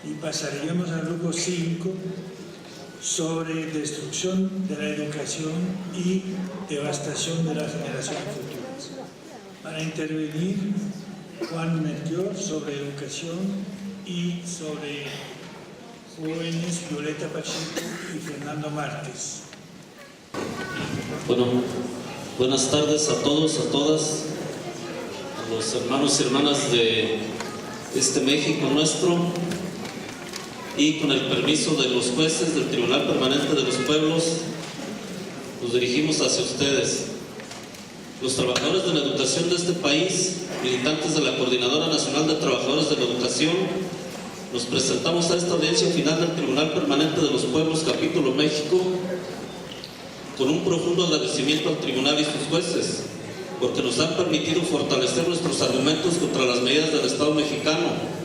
Y pasaríamos al grupo 5 sobre destrucción de la educación y devastación de las generaciones futuras. Van a intervenir Juan Melchior sobre educación y sobre jóvenes Violeta Pacheco y Fernando Márquez. Bueno, buenas tardes a todos, a todas, a los hermanos y hermanas de este México nuestro, y con el permiso de los jueces del Tribunal Permanente de los Pueblos, nos dirigimos hacia ustedes. Los trabajadores de la educación de este país, militantes de la Coordinadora Nacional de Trabajadores de la Educación, nos presentamos a esta audiencia final del Tribunal Permanente de los Pueblos, Capítulo México, con un profundo agradecimiento al Tribunal y sus jueces, porque nos han permitido fortalecer nuestros argumentos contra las medidas del Estado mexicano,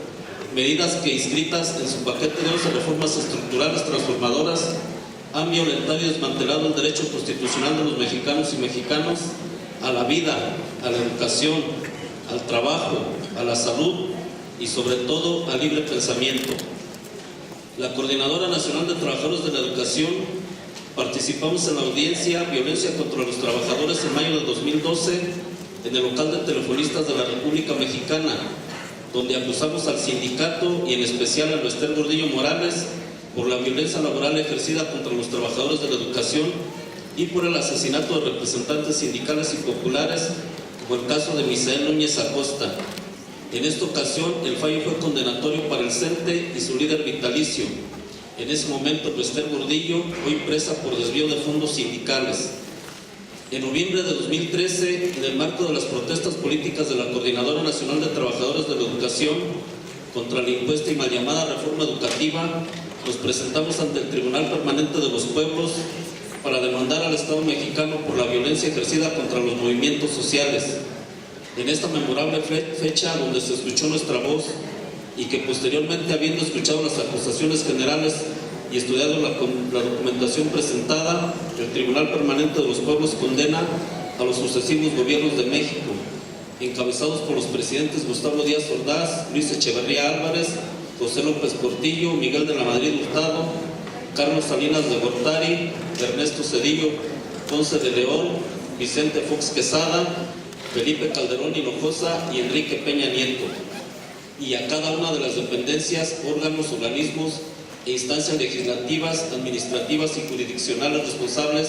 medidas que, inscritas en su paquete de 11 reformas estructurales transformadoras, han violentado y desmantelado el derecho constitucional de los mexicanos y mexicanas a la vida, a la educación, al trabajo, a la salud y sobre todo al libre pensamiento. La Coordinadora Nacional de Trabajadores de la Educación participamos en la audiencia Violencia contra los Trabajadores en mayo de 2012 en el local de telefonistas de la República Mexicana, donde acusamos al sindicato y en especial a Esther Gordillo Morales por la violencia laboral ejercida contra los trabajadores de la educación y por el asesinato de representantes sindicales y populares, como el caso de Misael Núñez Acosta. En esta ocasión, el fallo fue condenatorio para el CENTE y su líder vitalicio. En ese momento, Esther Gordillo, hoy presa por desvío de fondos sindicales. En noviembre de 2013, en el marco de las protestas políticas de la Coordinadora Nacional de Trabajadores de la Educación contra la impuesta y mal llamada reforma educativa, nos presentamos ante el Tribunal Permanente de los Pueblos para demandar al Estado mexicano por la violencia ejercida contra los movimientos sociales. En esta memorable fecha donde se escuchó nuestra voz y que posteriormente, habiendo escuchado las acusaciones generales y estudiado la documentación presentada, el Tribunal Permanente de los Pueblos condena a los sucesivos gobiernos de México, encabezados por los presidentes Gustavo Díaz Ordaz, Luis Echeverría Álvarez, José López Portillo, Miguel de la Madrid Hurtado, Carlos Salinas de Gortari, Ernesto Zedillo Ponce de León, Vicente Fox Quesada, Felipe Calderón Hinojosa y Enrique Peña Nieto, y a cada una de las dependencias, órganos, organismos e instancias legislativas, administrativas y jurisdiccionales responsables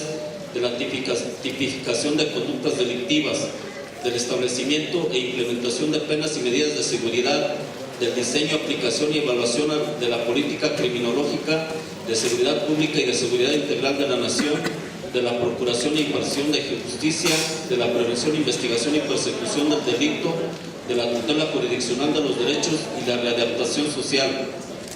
de la tipificación de conductas delictivas, del establecimiento e implementación de penas y medidas de seguridad, del diseño, aplicación y evaluación de la política criminológica, de seguridad pública y de seguridad integral de la nación, de la procuración e impartición de justicia, de la prevención, investigación y persecución del delito, de la tutela jurisdiccional de los derechos y la readaptación social,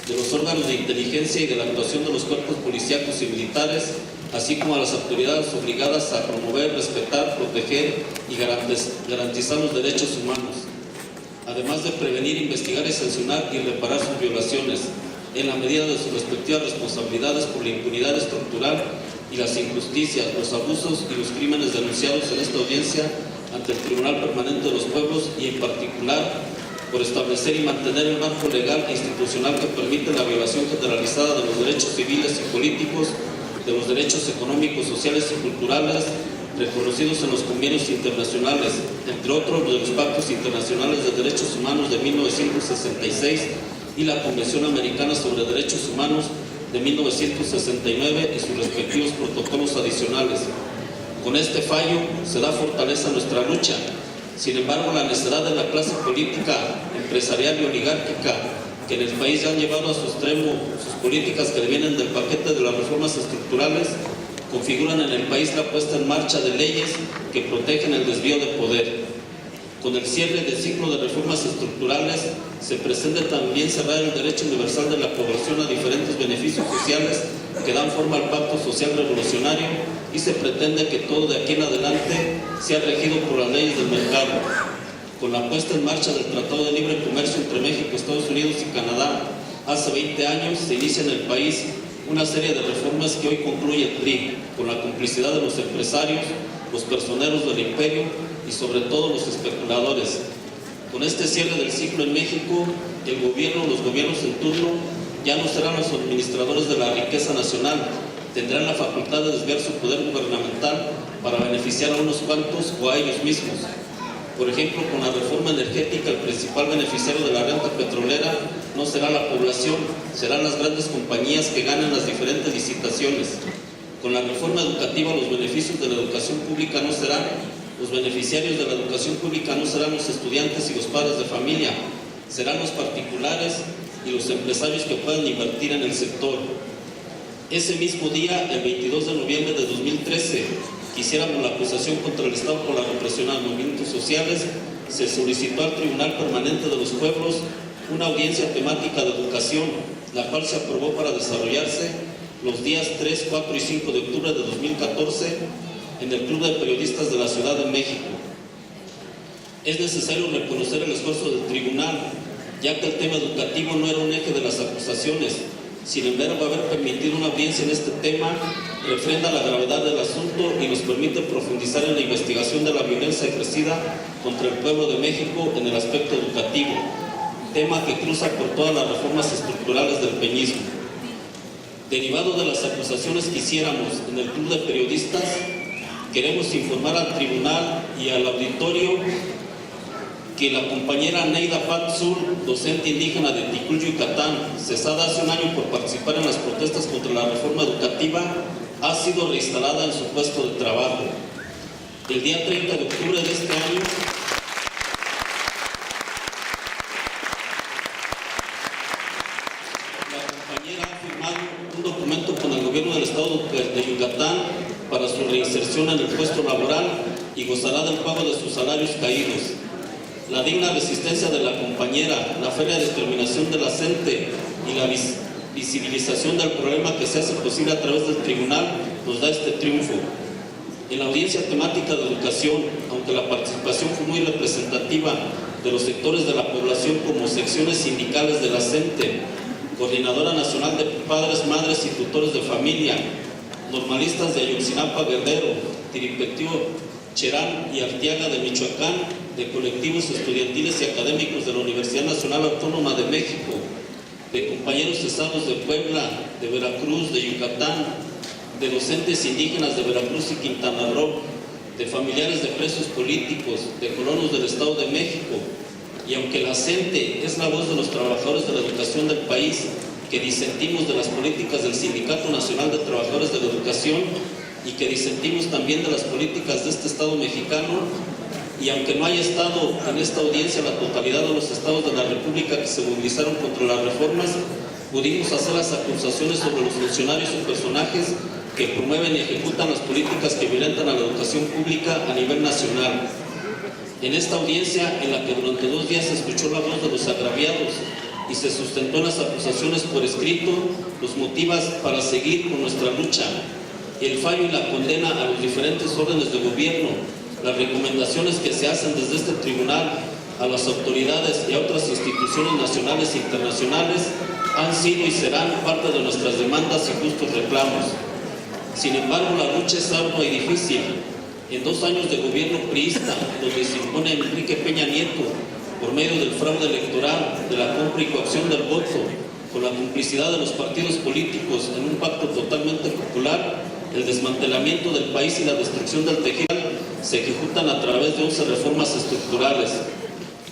de los órganos de inteligencia y de la actuación de los cuerpos policíacos y militares, así como a las autoridades obligadas a promover, respetar, proteger y garantizar los derechos humanos, además de prevenir, investigar y sancionar y reparar sus violaciones, en la medida de sus respectivas responsabilidades por la impunidad estructural y las injusticias, los abusos y los crímenes denunciados en esta audiencia ante el Tribunal Permanente de los Pueblos, y en particular por establecer y mantener el marco legal e institucional que permite la violación generalizada de los derechos civiles y políticos, de los derechos económicos, sociales y culturales reconocidos en los convenios internacionales, entre otros de los pactos internacionales de derechos humanos de 1966 y la Convención Americana sobre Derechos Humanos de 1969 y sus respectivos protocolos adicionales. Con este fallo se da fortaleza a nuestra lucha. Sin embargo, la necedad de la clase política, empresarial y oligárquica que en el país ya han llevado a su extremo sus políticas que vienen del paquete de las reformas estructurales, configuran en el país la puesta en marcha de leyes que protegen el desvío de poder. Con el cierre del ciclo de reformas estructurales, se pretende también cerrar el derecho universal de la población a diferentes beneficios sociales que dan forma al Pacto Social Revolucionario, y se pretende que todo de aquí en adelante sea regido por las leyes del mercado. Con la puesta en marcha del Tratado de Libre Comercio entre México, Estados Unidos y Canadá hace 20 años, se inicia en el país una serie de reformas que hoy concluye el PRI, con la complicidad de los empresarios, los personeros del imperio y sobre todo los especuladores. Con este cierre del ciclo en México, los gobiernos en turno ya no serán los administradores de la riqueza nacional, tendrán la facultad de desviar su poder gubernamental para beneficiar a unos cuantos o a ellos mismos. Por ejemplo, con la reforma energética, el principal beneficiario de la renta petrolera no será la población, serán las grandes compañías que ganan las diferentes licitaciones. Con la reforma educativa, los beneficios de la educación pública no serán, los beneficiarios de la educación pública no serán los estudiantes y los padres de familia, serán los particulares y los empresarios que puedan invertir en el sector. Ese mismo día, el 22 de noviembre de 2013, quisiéramos la acusación contra el Estado por la represión a movimientos sociales, se solicitó al Tribunal Permanente de los Pueblos una audiencia temática de educación, la cual se aprobó para desarrollarse los días 3, 4 y 5 de octubre de 2014 en el Club de Periodistas de la Ciudad de México. Es necesario reconocer el esfuerzo del tribunal, ya que el tema educativo no era un eje de las acusaciones. Sin embargo, haber permitido una audiencia en este tema refrenda la gravedad del asunto y nos permite profundizar en la investigación de la violencia ejercida contra el pueblo de México en el aspecto educativo, tema que cruza por todas las reformas estructurales del peñismo. Derivado de las acusaciones que hiciéramos en el Club de Periodistas, queremos informar al tribunal y al auditorio que la compañera Neida Patzul, docente indígena de Ticul, Yucatán, cesada hace un año por participar en las protestas contra la reforma educativa, ha sido reinstalada en su puesto de trabajo. El día 30 de octubre de este año, la compañera ha firmado un documento con el gobierno del estado de Yucatán para su reinserción en el puesto laboral y gozará del pago de sus salarios caídos. La digna resistencia de la compañera, la férrea determinación de la CENTE y la visibilización del problema que se hace posible a través del tribunal nos da este triunfo. En la audiencia temática de educación, aunque la participación fue muy representativa de los sectores de la población como secciones sindicales de la CENTE, Coordinadora Nacional de Padres, Madres y Tutores de Familia, normalistas de Ayotzinapa, Guerrero, Tiripetío, Cherán y Arteaga de Michoacán, de colectivos estudiantiles y académicos de la Universidad Nacional Autónoma de México, de compañeros cesados de Puebla, de Veracruz, de Yucatán, de docentes indígenas de Veracruz y Quintana Roo, de familiares de presos políticos, de colonos del Estado de México. Y aunque la CENTE es la voz de los trabajadores de la educación del país, que disentimos de las políticas del Sindicato Nacional de Trabajadores de la Educación y que disentimos también de las políticas de este Estado mexicano, y aunque no haya estado en esta audiencia la totalidad de los estados de la República que se movilizaron contra las reformas, pudimos hacer las acusaciones sobre los funcionarios o personajes que promueven y ejecutan las políticas que violentan a la educación pública a nivel nacional. En esta audiencia, en la que durante 2 días se escuchó la voz de los agraviados y se sustentó en las acusaciones por escrito, los motivos para seguir con nuestra lucha, el fallo y la condena a los diferentes órdenes de gobierno, las recomendaciones que se hacen desde este tribunal a las autoridades y a otras instituciones nacionales e internacionales han sido y serán parte de nuestras demandas y justos reclamos. Sin embargo, la lucha es ardua y difícil. En 2 años de gobierno priista, donde se impone Enrique Peña Nieto por medio del fraude electoral, de la compra y coacción del voto, con la complicidad de los partidos políticos en un pacto totalmente popular, el desmantelamiento del país y la destrucción del tejido se ejecutan a través de 11 reformas estructurales.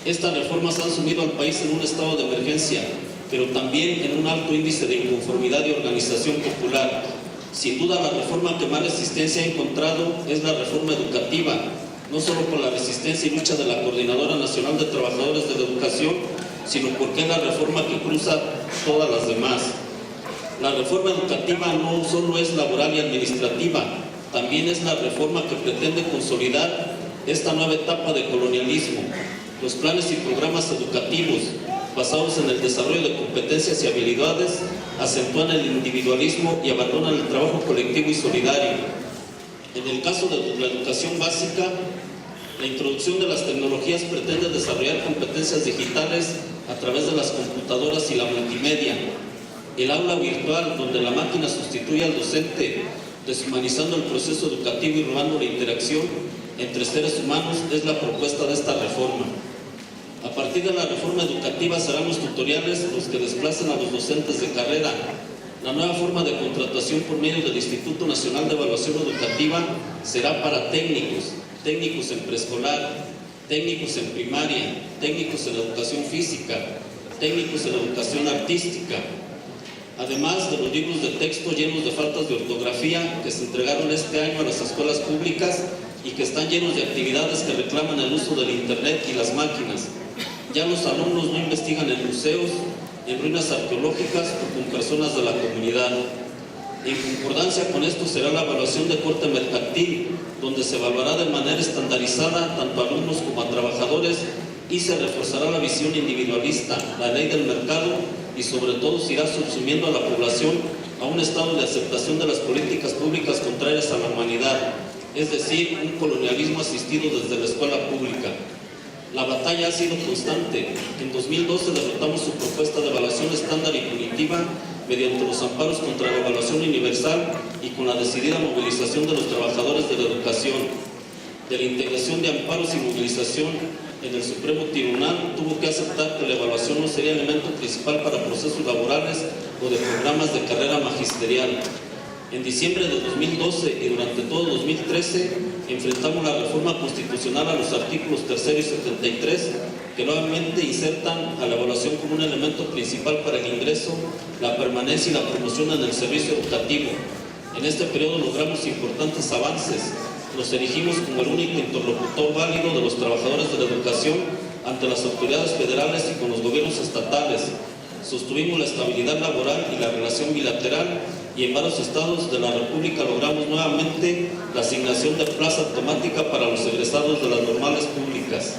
Estas reformas han sumido al país en un estado de emergencia, pero también en un alto índice de inconformidad y organización popular. Sin duda, la reforma que más resistencia ha encontrado es la reforma educativa, no solo por la resistencia y lucha de la Coordinadora Nacional de Trabajadores de la Educación, sino porque es la reforma que cruza todas las demás. La reforma educativa no solo es laboral y administrativa, también es la reforma que pretende consolidar esta nueva etapa de colonialismo. Los planes y programas educativos basados en el desarrollo de competencias y habilidades acentúan el individualismo y abandonan el trabajo colectivo y solidario. En el caso de la educación básica, la introducción de las tecnologías pretende desarrollar competencias digitales a través de las computadoras y la multimedia. El aula virtual, donde la máquina sustituye al docente, deshumanizando el proceso educativo y robando la interacción entre seres humanos, es la propuesta de esta reforma. A partir de la reforma educativa serán los tutoriales los que desplacen a los docentes de carrera. La nueva forma de contratación por medio del Instituto Nacional de Evaluación Educativa será para técnicos, técnicos en preescolar, técnicos en primaria, técnicos en educación física, técnicos en educación artística, además de los libros de texto llenos de faltas de ortografía que se entregaron este año a las escuelas públicas y que están llenos de actividades que reclaman el uso del internet y las máquinas. Ya los alumnos no investigan en museos, en ruinas arqueológicas o con personas de la comunidad. En concordancia con esto será la evaluación de corte mercantil, donde se evaluará de manera estandarizada tanto a alumnos como a trabajadores y se reforzará la visión individualista, la ley del mercado y sobre todo se irá subsumiendo a la población a un estado de aceptación de las políticas públicas contrarias a la humanidad, es decir, un colonialismo asistido desde la escuela pública. La batalla ha sido constante. En 2012 derrotamos su propuesta de evaluación estándar y punitiva mediante los amparos contra la evaluación universal y con la decidida movilización de los trabajadores de la educación. De la integración de amparos y movilización en el Supremo Tribunal tuvo que aceptar que la evaluación no sería elemento principal para procesos laborales o de programas de carrera magisterial. En diciembre de 2012 y durante todo 2013 enfrentamos la reforma constitucional a los artículos 3 y 73 que nuevamente insertan a la evaluación como un elemento principal para el ingreso, la permanencia y la promoción en el servicio educativo. En este periodo logramos importantes avances. Nos erigimos como el único interlocutor válido de los trabajadores de la educación ante las autoridades federales y con los gobiernos estatales. Sostuvimos la estabilidad laboral y la relación bilateral y en varios estados de la República logramos nuevamente la asignación de plaza automática para los egresados de las normales públicas.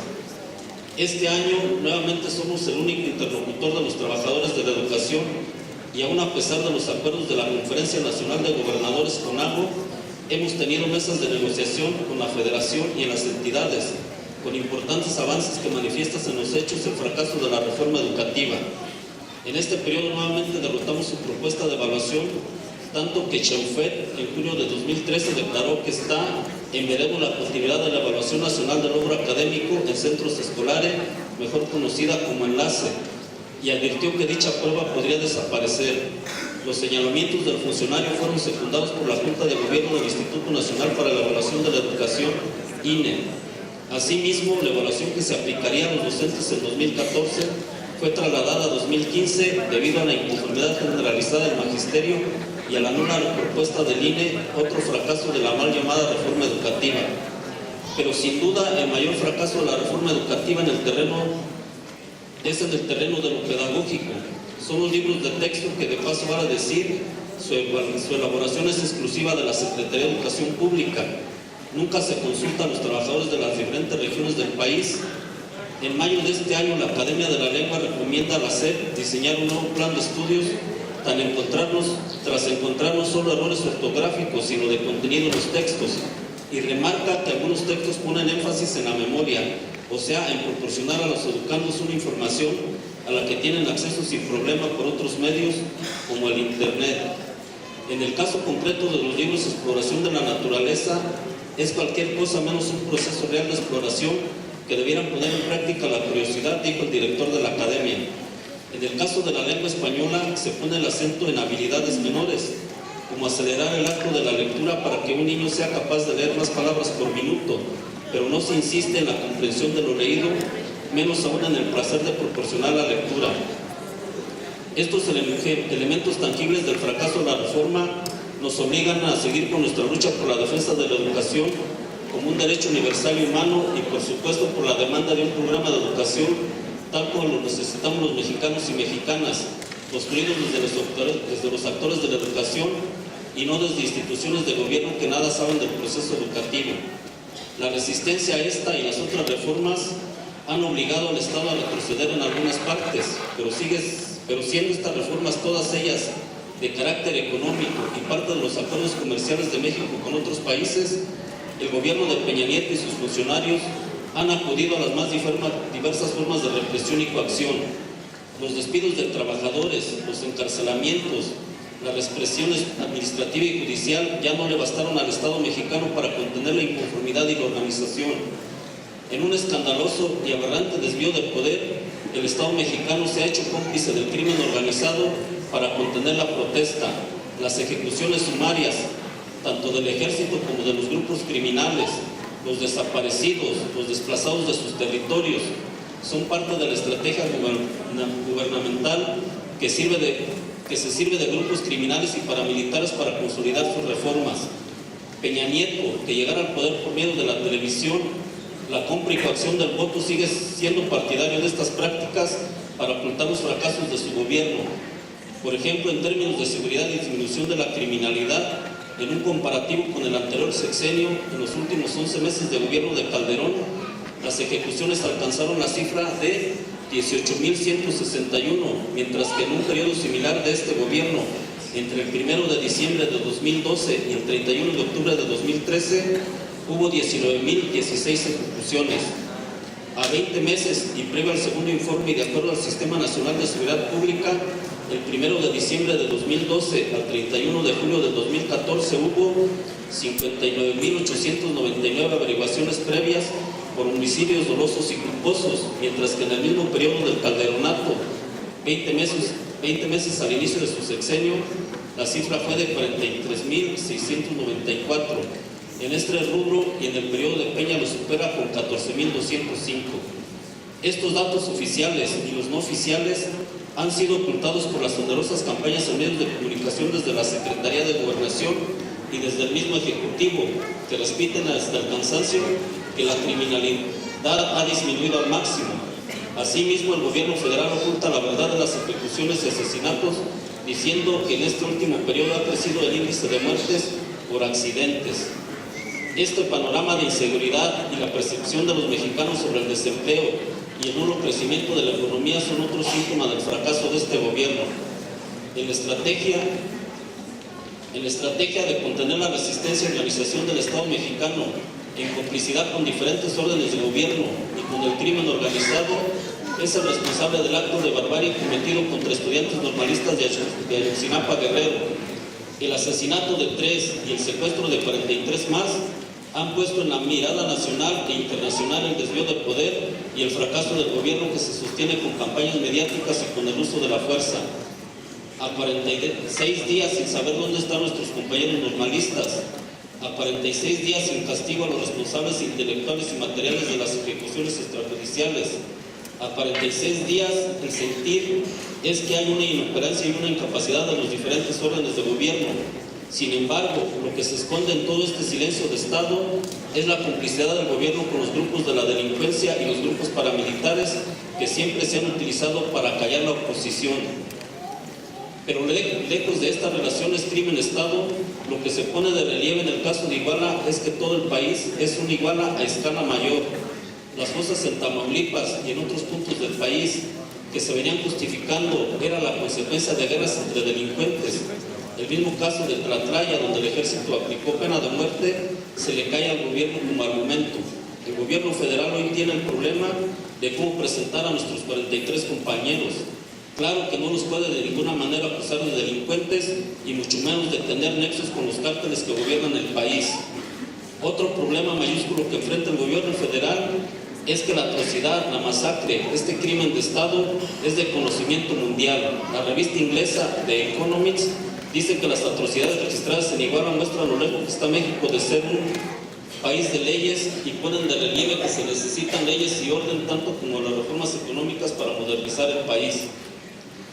Este año nuevamente somos el único interlocutor de los trabajadores de la educación y aún a pesar de los acuerdos de la Conferencia Nacional de Gobernadores CONAGO, hemos tenido mesas de negociación con la Federación y en las entidades, con importantes avances que manifiestan en los hechos el fracaso de la reforma educativa. En este periodo nuevamente derrotamos su propuesta de evaluación, tanto que Chaufet en junio de 2013 declaró que está en veremos la posibilidad de la Evaluación Nacional del Logro Académico en centros escolares, mejor conocida como enlace, y advirtió que dicha prueba podría desaparecer. Los señalamientos del funcionario fueron secundados por la Junta de Gobierno del Instituto Nacional para la Evaluación de la Educación, INE. Asimismo, la evaluación que se aplicaría a los docentes en 2014 fue trasladada a 2015 debido a la inconformidad generalizada del magisterio y a la nula propuesta del INE, otro fracaso de la mal llamada reforma educativa. Pero sin duda el mayor fracaso de la reforma educativa es en el terreno de lo pedagógico. Son los libros de texto que, de paso vale decir, su elaboración es exclusiva de la Secretaría de Educación Pública. Nunca se consulta a los trabajadores de las diferentes regiones del país. En mayo de este año, la Academia de la Lengua recomienda a la SEP diseñar un nuevo plan de estudios tras encontrar no solo errores ortográficos, sino de contenido en los textos, y remarca que algunos textos ponen énfasis en la memoria, o sea, en proporcionar a los educandos una información a la que tienen acceso sin problema por otros medios como el Internet. En el caso concreto de los libros de exploración de la naturaleza, es cualquier cosa menos un proceso real de exploración que debieran poner en práctica la curiosidad, dijo el director de la Academia. En el caso de la lengua española se pone el acento en habilidades menores, como acelerar el acto de la lectura para que un niño sea capaz de leer más palabras por minuto, pero no se insiste en la comprensión de lo leído, menos aún en el placer de proporcionar la lectura. Estos elementos tangibles del fracaso de la reforma nos obligan a seguir con nuestra lucha por la defensa de la educación como un derecho universal y humano y por supuesto por la demanda de un programa de educación tal como lo necesitamos los mexicanos y mexicanas, construidos desde los actores de la educación y no desde instituciones de gobierno que nada saben del proceso educativo. La resistencia a esta y las otras reformas han obligado al Estado a retroceder en algunas partes, pero siendo estas reformas todas ellas de carácter económico y parte de los acuerdos comerciales de México con otros países, el gobierno de Peña Nieto y sus funcionarios han acudido a las más diversas formas de represión y coacción. Los despidos de trabajadores, los encarcelamientos, la represión administrativa y judicial ya no le bastaron al Estado mexicano para contener la inconformidad y la organización. En un escandaloso y aberrante desvío de poder, el Estado mexicano se ha hecho cómplice del crimen organizado para contener la protesta, las ejecuciones sumarias, tanto del ejército como de los grupos criminales, los desaparecidos, los desplazados de sus territorios, son parte de la estrategia gubernamental que se sirve de grupos criminales y paramilitares para consolidar sus reformas. Peña Nieto, que llegara al poder por medio de la televisión, la compra y coacción del voto, sigue siendo partidario de estas prácticas para ocultar los fracasos de su gobierno. Por ejemplo, en términos de seguridad y disminución de la criminalidad, en un comparativo con el anterior sexenio, en los últimos 11 meses de gobierno de Calderón, las ejecuciones alcanzaron la cifra de 18,161, mientras que en un periodo similar de este gobierno, entre el 1 de diciembre de 2012 y el 31 de octubre de 2013, hubo 19,016 ejecuciones. A 20 meses y previo al segundo informe y de acuerdo al Sistema Nacional de Seguridad Pública, el 1 de diciembre de 2012 al 31 de julio de 2014 hubo 59,899 averiguaciones previas por homicidios dolosos y culposos, mientras que en el mismo periodo del Calderonato, 20 meses al inicio de su sexenio, la cifra fue de 43,694. En este rubro y en el periodo de Peña lo supera con 14,205. Estos datos oficiales y los no oficiales han sido ocultados por las numerosas campañas en medios de comunicación desde la Secretaría de Gobernación y desde el mismo Ejecutivo, que repiten hasta el cansancio que la criminalidad ha disminuido al máximo. Asimismo, el gobierno federal oculta la verdad de las ejecuciones y asesinatos, diciendo que en este último periodo ha crecido el índice de muertes por accidentes. Este panorama de inseguridad y la percepción de los mexicanos sobre el desempleo y el nulo crecimiento de la economía son otros síntomas del fracaso de este gobierno. En la estrategia de contener la resistencia y organización del Estado mexicano, en complicidad con diferentes órdenes de gobierno y con el crimen organizado, es el responsable del acto de barbarie cometido contra estudiantes normalistas de Ayotzinapa, Guerrero. El asesinato de 3 y el secuestro de 43 más han puesto en la mirada nacional e internacional el desvío de poder y el fracaso del gobierno, que se sostiene con campañas mediáticas y con el uso de la fuerza. A 46 días sin saber dónde están nuestros compañeros normalistas, a 46 días sin castigo a los responsables intelectuales y materiales de las ejecuciones extrajudiciales, a 46 días el sentir es que hay una inoperancia y una incapacidad de los diferentes órdenes de gobierno. Sin embargo, lo que se esconde en todo este silencio de Estado es la complicidad del gobierno con los grupos de la delincuencia y los grupos paramilitares que siempre se han utilizado para callar la oposición. Pero lejos de estas relaciones crimen-Estado, lo que se pone de relieve en el caso de Iguala es que todo el país es un Iguala a escala mayor. Las cosas en Tamaulipas y en otros puntos del país que se venían justificando era la consecuencia de guerras entre delincuentes. El mismo caso de Tlatlaya, donde el ejército aplicó pena de muerte, se le cae al gobierno como argumento. El gobierno federal hoy tiene el problema de cómo presentar a nuestros 43 compañeros. Claro que no los puede de ninguna manera acusar de delincuentes y mucho menos de tener nexos con los cárteles que gobiernan el país. Otro problema mayúsculo que enfrenta el gobierno federal es que la atrocidad, la masacre, este crimen de Estado es de conocimiento mundial. La revista inglesa The Economics dice que las atrocidades registradas en Iguala muestran lo lejos que está México de ser un país de leyes y ponen de relieve que se necesitan leyes y orden tanto como las reformas económicas para modernizar el país.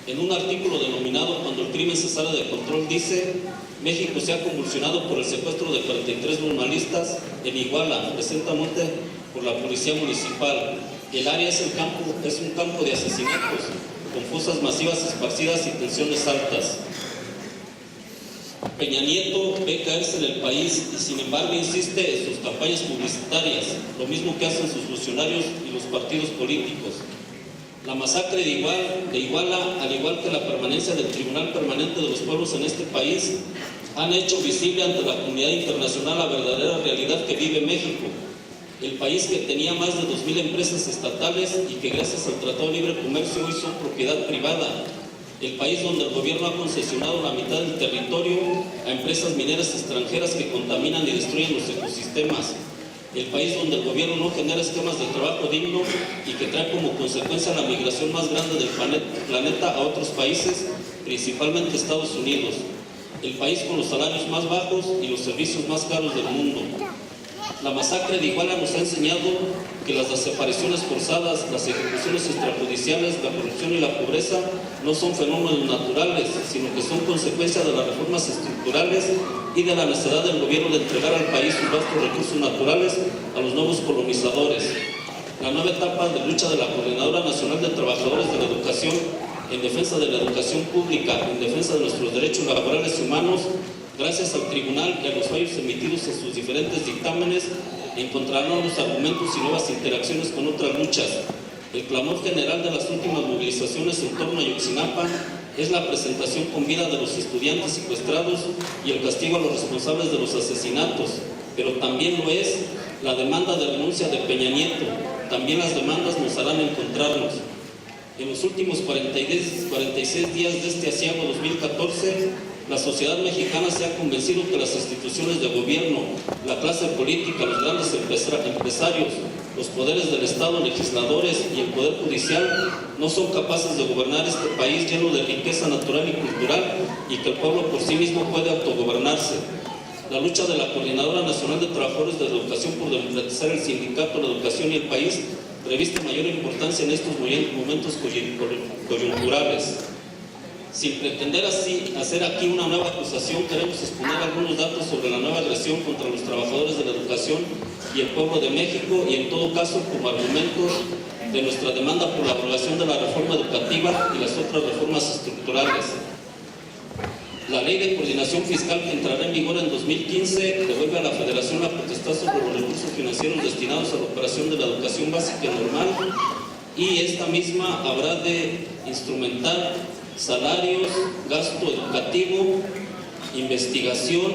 En un artículo denominado Cuando el crimen se sale de control dice: México se ha convulsionado por el secuestro de 43 normalistas en Iguala, presuntamente por la policía municipal. El área es un campo de asesinatos, con fosas masivas esparcidas y tensiones altas. Peña Nieto ve caerse en el país y sin embargo insiste en sus campañas publicitarias, lo mismo que hacen sus funcionarios y los partidos políticos. La masacre de Iguala, al igual que la permanencia del Tribunal Permanente de los Pueblos en este país, han hecho visible ante la comunidad internacional la verdadera realidad que vive México. El país que tenía más de 2,000 empresas estatales y que gracias al Tratado de Libre Comercio hoy son propiedad privada. El país donde el gobierno ha concesionado la mitad del territorio a empresas mineras extranjeras que contaminan y destruyen los ecosistemas. el país donde el gobierno no genera esquemas de trabajo digno y que trae como consecuencia la migración más grande del planeta a otros países, principalmente Estados Unidos, el país con los salarios más bajos y los servicios más caros del mundo. La masacre de Iguala nos ha enseñado que las desapariciones forzadas, las ejecuciones extrajudiciales, la corrupción y la pobreza no son fenómenos naturales, sino que son consecuencia de las reformas estructurales y de la necesidad del gobierno de entregar al país sus vastos recursos naturales a los nuevos colonizadores. La nueva etapa de lucha de la Coordinadora Nacional de Trabajadores de la Educación en defensa de la educación pública, en defensa de nuestros derechos laborales y humanos, gracias al tribunal y a los fallos emitidos en sus diferentes dictámenes, encontrarán nuevos argumentos y nuevas interacciones con otras luchas. El clamor general de las últimas movilizaciones en torno a Ayotzinapa es la presentación con vida de los estudiantes secuestrados y el castigo a los responsables de los asesinatos, pero también lo es la demanda de renuncia de Peña Nieto. También las demandas nos harán encontrarnos. En los últimos 46 días de este aciago 2014, la sociedad mexicana se ha convencido que las instituciones de gobierno, la clase política, los grandes empresarios, los poderes del Estado, legisladores y el Poder Judicial no son capaces de gobernar este país lleno de riqueza natural y cultural y que el pueblo por sí mismo puede autogobernarse. La lucha de la Coordinadora Nacional de Trabajadores de la Educación por democratizar el sindicato, la educación y el país reviste mayor importancia en estos momentos coyunturales. Sin pretender así hacer aquí una nueva acusación, queremos exponer algunos datos sobre la nueva agresión contra los trabajadores de la educación y el pueblo de México, y en todo caso como argumentos de nuestra demanda por la aprobación de la reforma educativa y las otras reformas estructurales. La Ley de Coordinación Fiscal, que entrará en vigor en 2015, devuelve a la Federación la potestad sobre los recursos financieros destinados a la operación de la educación básica y normal, y esta misma habrá de instrumentar salarios, gasto educativo, investigación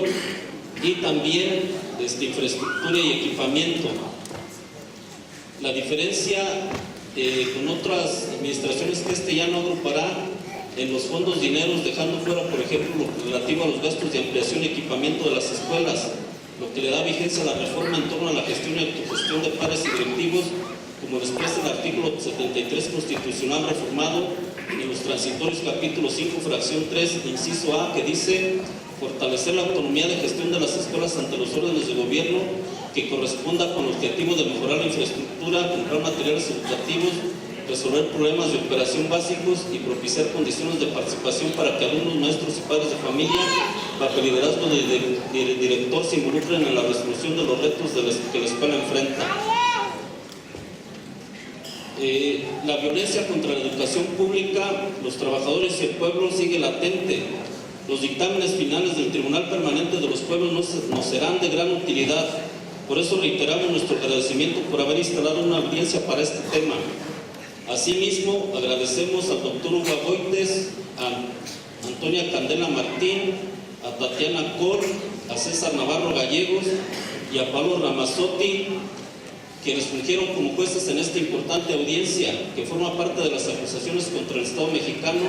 y también infraestructura y equipamiento. La diferencia con otras administraciones es que este ya no agrupará en los fondos dineros, dejando fuera, por ejemplo, lo relativo a los gastos de ampliación y equipamiento de las escuelas, lo que le da vigencia a la reforma en torno a la gestión y autogestión de pares y directivos, como lo expresa el artículo 73 constitucional reformado en los transitorios capítulo 5, fracción 3, inciso A, que dice: fortalecer la autonomía de gestión de las escuelas ante los órdenes de gobierno que corresponda con el objetivo de mejorar la infraestructura, comprar materiales educativos, resolver problemas de operación básicos y propiciar condiciones de participación para que alumnos, maestros y padres de familia, bajo el liderazgo del director, se involucren en la resolución de los retos que la escuela enfrenta. La violencia contra la educación pública, los trabajadores y el pueblo sigue latente. Los dictámenes finales del Tribunal Permanente de los Pueblos nos serán de gran utilidad. Por eso reiteramos nuestro agradecimiento por haber instalado una audiencia para este tema. Asimismo, agradecemos al doctor Hugo Aboites, a Antonia Candela Martín, a Tatiana Cor, a César Navarro Gallegos y a Pablo Ramazotti, quienes fungieron como jueces en esta importante audiencia, que forma parte de las acusaciones contra el Estado mexicano,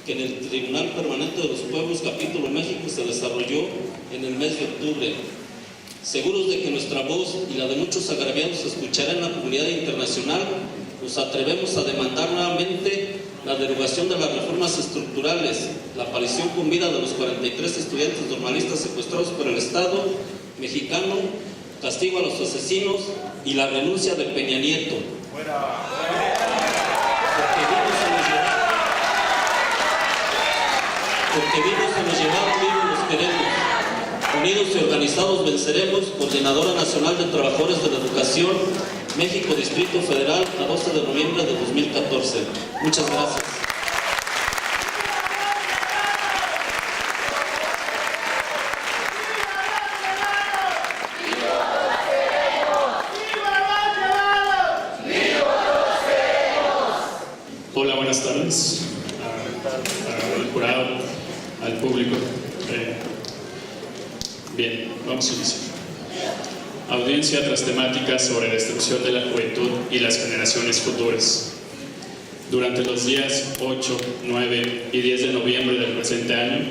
que en el Tribunal Permanente de los Pueblos, capítulo México, se desarrolló en el mes de octubre. Seguros de que nuestra voz y la de muchos agraviados se escuchará en la comunidad internacional, nos atrevemos a demandar nuevamente la derogación de las reformas estructurales, la aparición con vida de los 43 estudiantes normalistas secuestrados por el Estado mexicano, castigo a los asesinos y la renuncia de Peña Nieto. Porque vivos se nos llevaron, vivos nos queremos. Unidos y organizados venceremos. Coordinadora Nacional de Trabajadores de la Educación, México, Distrito Federal, a 12 de noviembre de 2014. Muchas gracias. Hola, buenas tardes al jurado, al público. Bien, vamos a iniciar. Audiencia tras temática sobre destrucción de la juventud y las generaciones futuras. Durante los días 8, 9 y 10 de noviembre del presente año,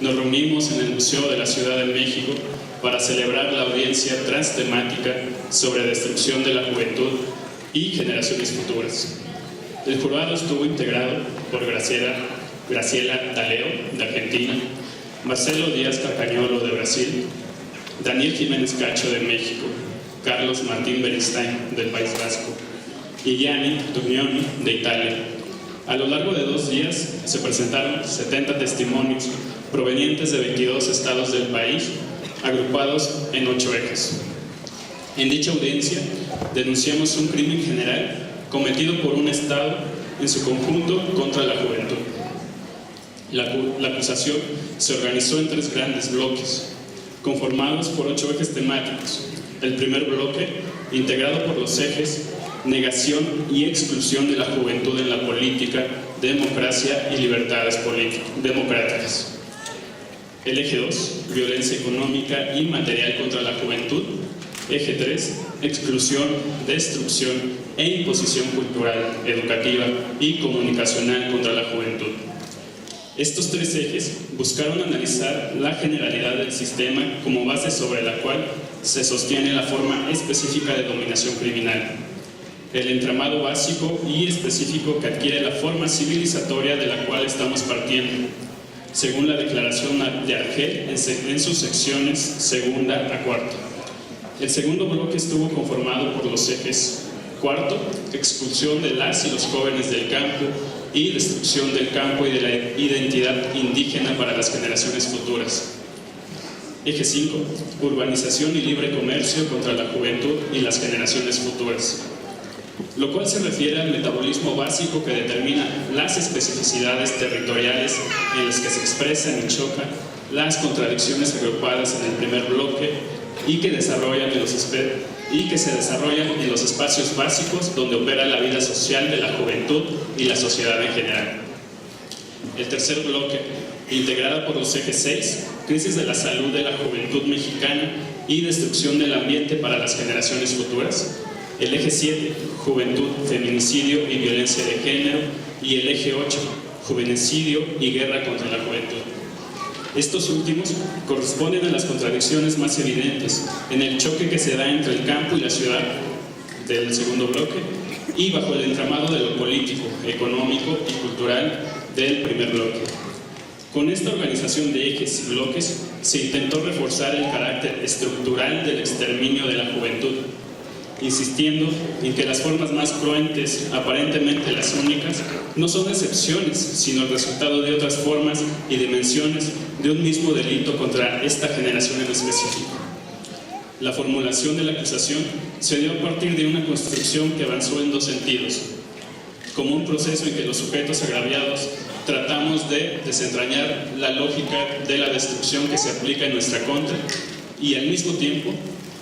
nos reunimos en el Museo de la Ciudad de México para celebrar la audiencia transtemática sobre destrucción de la juventud y generaciones futuras. El jurado estuvo integrado por Graciela Daleo, de Argentina, Marcelo Díaz Cacañolo, de Brasil, Daniel Jiménez Cacho, de México, Carlos Martín Beristain, del País Vasco, y Gianni Dugnoni, de Italia. A lo largo de 2 días se presentaron 70 testimonios provenientes de 22 estados del país, agrupados en 8 ejes. En dicha audiencia denunciamos un crimen general cometido por un Estado en su conjunto contra la juventud. La acusación se organizó en 3 grandes bloques, conformados por 8 ejes temáticos. El primer bloque, integrado por los ejes negación y exclusión de la juventud en la política, democracia y libertades democráticas. El eje 2, violencia económica y material contra la juventud. Eje 3, exclusión, destrucción e imposición cultural, educativa y comunicacional contra la juventud. Estos 3 ejes buscaron analizar la generalidad del sistema como base sobre la cual se sostiene la forma específica de dominación criminal, el entramado básico y específico que adquiere la forma civilizatoria de la cual estamos partiendo, según la Declaración de Argel en sus secciones segunda a cuarta. El segundo bloque estuvo conformado por los ejes: cuarto, expulsión de las y los jóvenes del campo y destrucción del campo y de la identidad indígena para las generaciones futuras. Eje 5, urbanización y libre comercio contra la juventud y las generaciones futuras, lo cual se refiere al metabolismo básico que determina las especificidades territoriales en las que se expresan y chocan las contradicciones agrupadas en el primer bloque y que se desarrollan en los espacios básicos donde opera la vida social de la juventud y la sociedad en general. El tercer bloque, integrado por los ejes 6, crisis de la salud de la juventud mexicana y destrucción del ambiente para las generaciones futuras. El eje 7, juventud, feminicidio y violencia de género. Y el eje 8, juvenicidio y guerra contra la juventud. Estos últimos corresponden a las contradicciones más evidentes en el choque que se da entre el campo y la ciudad del segundo bloque y bajo el entramado de lo político, económico y cultural del primer bloque. Con esta organización de ejes y bloques se intentó reforzar el carácter estructural del exterminio de la juventud, insistiendo en que las formas más cruentes, aparentemente las únicas, no son excepciones, sino el resultado de otras formas y dimensiones de un mismo delito contra esta generación en específico. La formulación de la acusación se dio a partir de una construcción que avanzó en 2 sentidos, como un proceso en que los sujetos agraviados tratamos de desentrañar la lógica de la destrucción que se aplica en nuestra contra y al mismo tiempo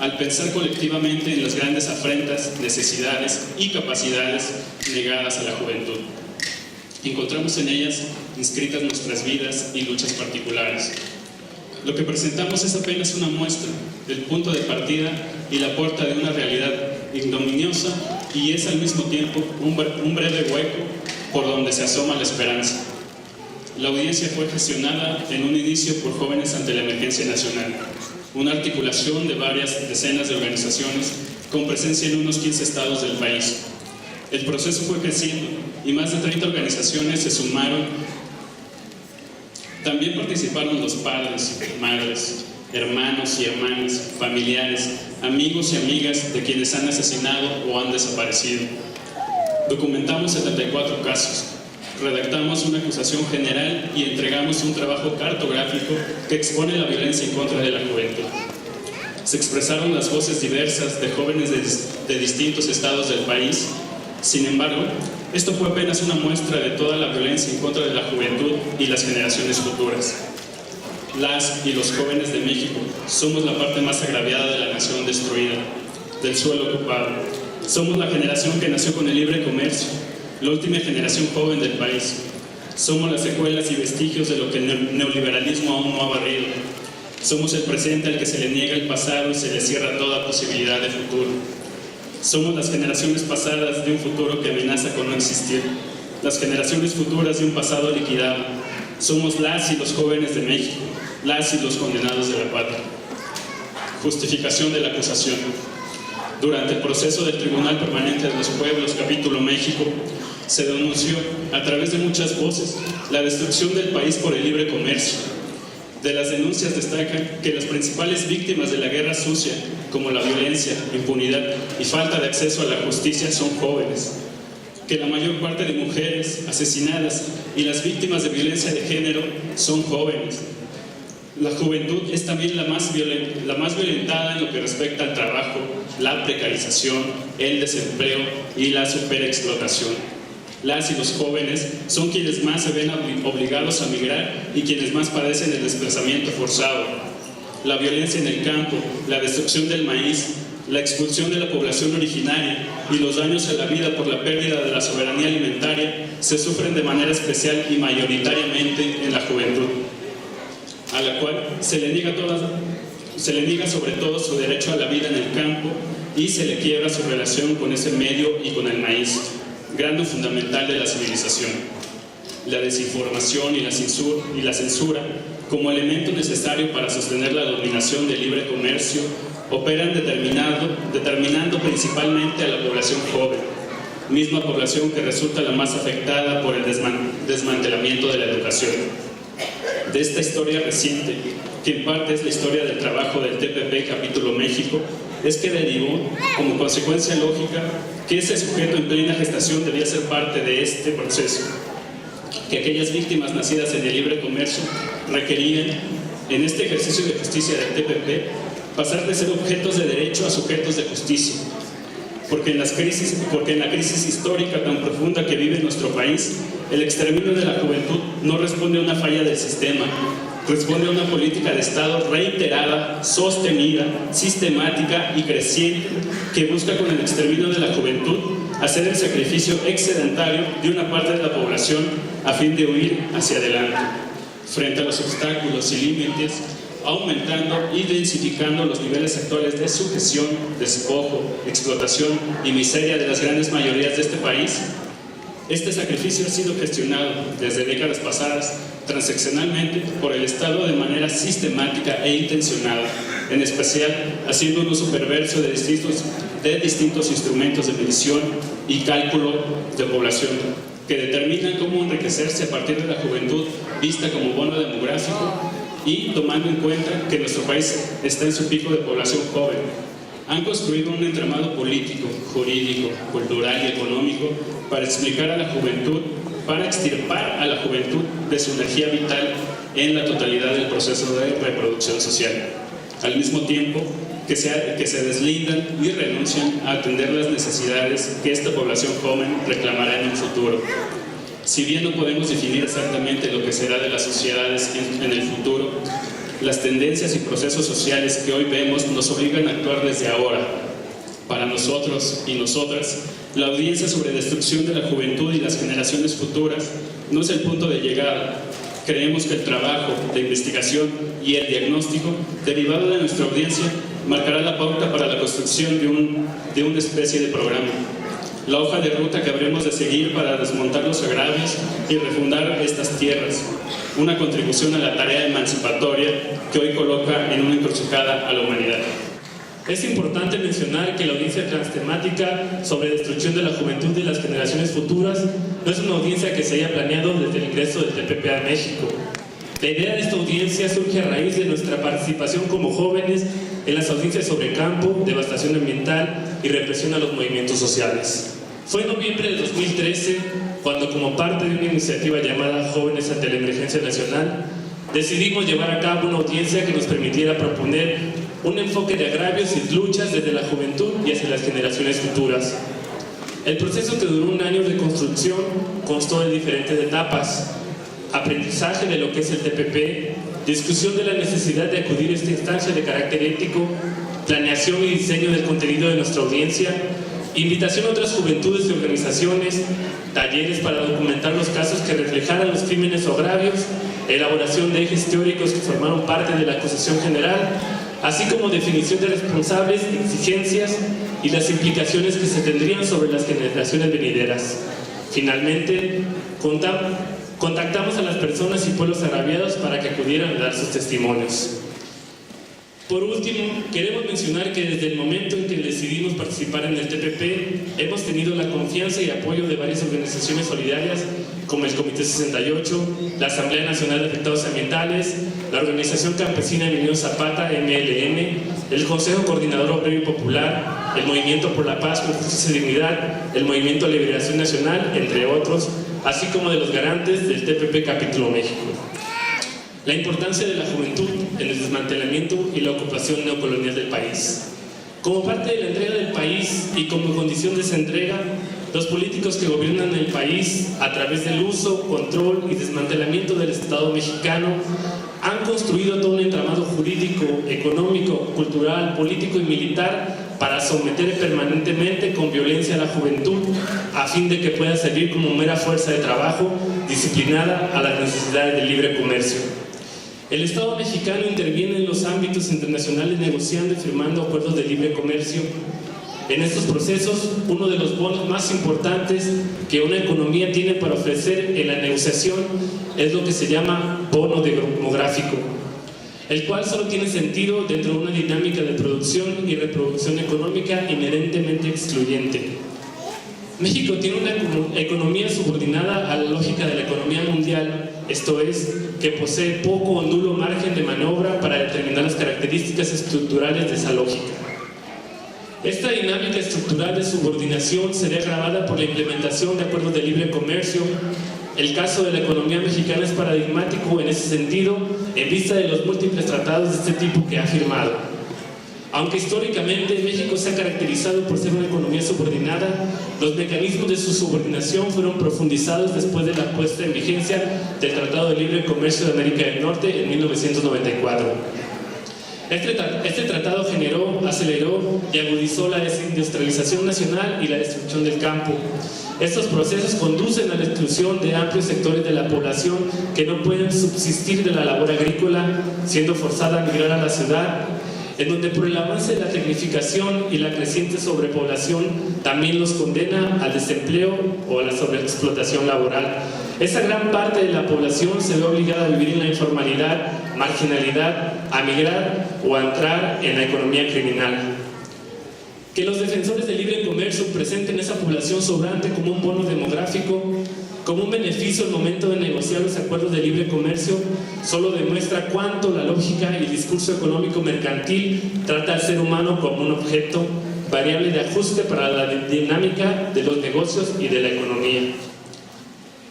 al pensar colectivamente en las grandes afrentas, necesidades y capacidades negadas a la juventud. Encontramos en ellas inscritas nuestras vidas y luchas particulares. Lo que presentamos es apenas una muestra del punto de partida y la puerta de una realidad ignominiosa y es al mismo tiempo un breve hueco por donde se asoma la esperanza. La audiencia fue gestionada en un inicio por Jóvenes ante la Emergencia Nacional, una articulación de varias decenas de organizaciones con presencia en unos 15 estados del país. El proceso fue creciendo y más de 30 organizaciones se sumaron. También participaron los padres, madres, hermanos y hermanas, familiares, amigos y amigas de quienes han asesinado o han desaparecido. Documentamos 74 casos, redactamos una acusación general y entregamos un trabajo cartográfico que expone la violencia en contra de la juventud. Se expresaron las voces diversas de jóvenes de distintos estados del país. Sin embargo, esto fue apenas una muestra de toda la violencia en contra de la juventud y las generaciones futuras. Las y los jóvenes de México somos la parte más agraviada de la nación destruida, del suelo ocupado. Somos la generación que nació con el libre comercio, la última generación joven del país. Somos las secuelas y vestigios de lo que el neoliberalismo aún no ha barrido. Somos el presente al que se le niega el pasado y se le cierra toda posibilidad de futuro. Somos las generaciones pasadas de un futuro que amenaza con no existir, las generaciones futuras de un pasado liquidado. Somos las y los jóvenes de México, las y los condenados de la patria. Justificación de la acusación. Durante el proceso del Tribunal Permanente de los Pueblos, capítulo México, se denunció, a través de muchas voces, la destrucción del país por el libre comercio. De las denuncias destacan que las principales víctimas de la guerra sucia, como la violencia, impunidad y falta de acceso a la justicia, son jóvenes, que la mayor parte de mujeres asesinadas y las víctimas de violencia de género son jóvenes. La juventud es también la más violentada en lo que respecta al trabajo, la precarización, el desempleo y la superexplotación. Las y los jóvenes son quienes más se ven obligados a migrar y quienes más padecen el desplazamiento forzado. La violencia en el campo, la destrucción del maíz, la expulsión de la población originaria y los daños a la vida por la pérdida de la soberanía alimentaria se sufren de manera especial y mayoritariamente en la juventud, a la cual se le niega sobre todo su derecho a la vida en el campo y se le quiebra su relación con ese medio y con el maíz, grano fundamental de la civilización. La desinformación y la censura, como elemento necesario para sostener la dominación del libre comercio, operan determinando principalmente a la población joven, misma población que resulta la más afectada por el desmantelamiento de la educación. De esta historia reciente, que en parte es la historia del trabajo del TPP capítulo México, es que derivó, como consecuencia lógica, que ese sujeto en plena gestación debía ser parte de este proceso, que aquellas víctimas nacidas en el libre comercio requerían, en este ejercicio de justicia del TPP, pasar de ser objetos de derecho a sujetos de justicia, porque en la crisis histórica tan profunda que vive nuestro país, el exterminio de la juventud no responde a una falla del sistema, responde a una política de Estado reiterada, sostenida, sistemática y creciente que busca con el exterminio de la juventud hacer el sacrificio excedentario de una parte de la población a fin de huir hacia adelante, frente a los obstáculos y límites, aumentando y densificando los niveles actuales de sujeción, despojo, explotación y miseria de las grandes mayorías de este país. Este sacrificio ha sido gestionado desde décadas pasadas transaccionalmente por el Estado de manera sistemática e intencionada, en especial haciendo un uso perverso de distintos instrumentos de medición y cálculo de población que determinan cómo enriquecerse a partir de la juventud vista como bono demográfico y tomando en cuenta que nuestro país está en su pico de población joven. Han construido un entramado político, jurídico, cultural y económico para explicar a la juventud, para extirpar a la juventud de su energía vital en la totalidad del proceso de reproducción social, al mismo tiempo que se deslindan y renuncian a atender las necesidades que esta población joven reclamará en un futuro. Si bien no podemos definir exactamente lo que será de las sociedades en el futuro, las tendencias y procesos sociales que hoy vemos nos obligan a actuar desde ahora. Para nosotros y nosotras, la audiencia sobre destrucción de la juventud y las generaciones futuras no es el punto de llegada. Creemos que el trabajo de investigación y el diagnóstico derivado de nuestra audiencia marcará la pauta para la construcción de una especie de programa. La hoja de ruta que habremos de seguir para desmontar los agravios y refundar estas tierras, una contribución a la tarea emancipatoria que hoy coloca en una encrucijada a la humanidad. Es importante mencionar que la audiencia transtemática sobre destrucción de la juventud y las generaciones futuras no es una audiencia que se haya planeado desde el ingreso del TPP a México. La idea de esta audiencia surge a raíz de nuestra participación como jóvenes en las audiencias sobre campo, devastación ambiental y represión a los movimientos sociales. Fue en noviembre de 2013 cuando, como parte de una iniciativa llamada Jóvenes ante la Emergencia Nacional, decidimos llevar a cabo una audiencia que nos permitiera proponer un enfoque de agravios y luchas desde la juventud y hacia las generaciones futuras. El proceso, que duró un año de construcción, constó de diferentes etapas: aprendizaje de lo que es el TPP, discusión de la necesidad de acudir a esta instancia de carácter ético, planeación y diseño del contenido de nuestra audiencia, invitación a otras juventudes y organizaciones, talleres para documentar los casos que reflejaran los crímenes o agravios, elaboración de ejes teóricos que formaron parte de la acusación general, así como definición de responsables, exigencias y las implicaciones que se tendrían sobre las generaciones venideras. Finalmente, contactamos a las personas y pueblos agraviados para que acudieran a dar sus testimonios. Por último, queremos mencionar que desde el momento en que decidimos participar en el TPP, hemos tenido la confianza y apoyo de varias organizaciones solidarias, como el Comité 68, la Asamblea Nacional de Afectados Ambientales, la Organización Campesina Emiliano Zapata, MLM, el Consejo Coordinador Obrero y Popular, el Movimiento por la Paz con Justicia y Dignidad, el Movimiento de Liberación Nacional, entre otros, así como de los garantes del TPP Capítulo México. La importancia de la juventud en el desmantelamiento y la ocupación neocolonial del país. Como parte de la entrega del país y como condición de esa entrega, los políticos que gobiernan el país, a través del uso, control y desmantelamiento del Estado mexicano, han construido todo un entramado jurídico, económico, cultural, político y militar para someter permanentemente con violencia a la juventud, a fin de que pueda servir como mera fuerza de trabajo disciplinada a las necesidades del libre comercio. El Estado mexicano interviene en los ámbitos internacionales negociando y firmando acuerdos de libre comercio. En estos procesos, uno de los bonos más importantes que una economía tiene para ofrecer en la negociación es lo que se llama bono demográfico, el cual solo tiene sentido dentro de una dinámica de producción y reproducción económica inherentemente excluyente. México tiene una economía subordinada a la lógica de la economía mundial, esto es, que posee poco o nulo margen de maniobra para determinar las características estructurales de esa lógica. Esta dinámica estructural de subordinación se ve agravada por la implementación de acuerdos de libre comercio. El caso de la economía mexicana es paradigmático en ese sentido, en vista de los múltiples tratados de este tipo que ha firmado. Aunque históricamente México se ha caracterizado por ser una economía subordinada, los mecanismos de su subordinación fueron profundizados después de la puesta en vigencia del Tratado de Libre Comercio de América del Norte en 1994. Este tratado generó, aceleró y agudizó la desindustrialización nacional y la destrucción del campo. Estos procesos conducen a la exclusión de amplios sectores de la población que no pueden subsistir de la labor agrícola, siendo forzada a migrar a la ciudad, en donde por el avance de la tecnificación y la creciente sobrepoblación también los condena al desempleo o a la sobreexplotación laboral. Esa gran parte de la población se ve obligada a vivir en la informalidad, marginalidad, a migrar o a entrar en la economía criminal. Que los defensores del libre comercio presenten esa población sobrante como un bono demográfico, como un beneficio al momento de negociar los acuerdos de libre comercio, solo demuestra cuánto la lógica y el discurso económico mercantil trata al ser humano como un objeto variable de ajuste para la dinámica de los negocios y de la economía.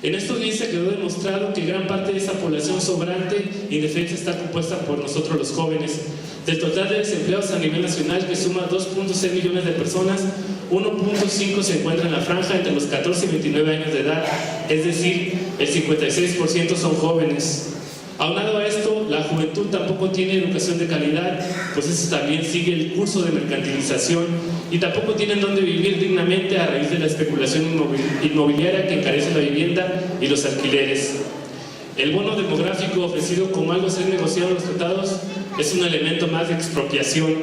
En estos días se quedó demostrado que gran parte de esa población sobrante indefensa está compuesta por nosotros los jóvenes. Del total de desempleados a nivel nacional, que suma 2.6 millones de personas, 1.5 se encuentra en la franja entre los 14 y 29 años de edad, es decir, el 56% son jóvenes. Aunado a esto, la juventud tampoco tiene educación de calidad, pues eso también sigue el curso de mercantilización, y tampoco tienen dónde vivir dignamente a raíz de la especulación inmobiliaria que encarece la vivienda y los alquileres. El bono demográfico ofrecido como algo a ser negociado en los tratados es un elemento más de expropiación.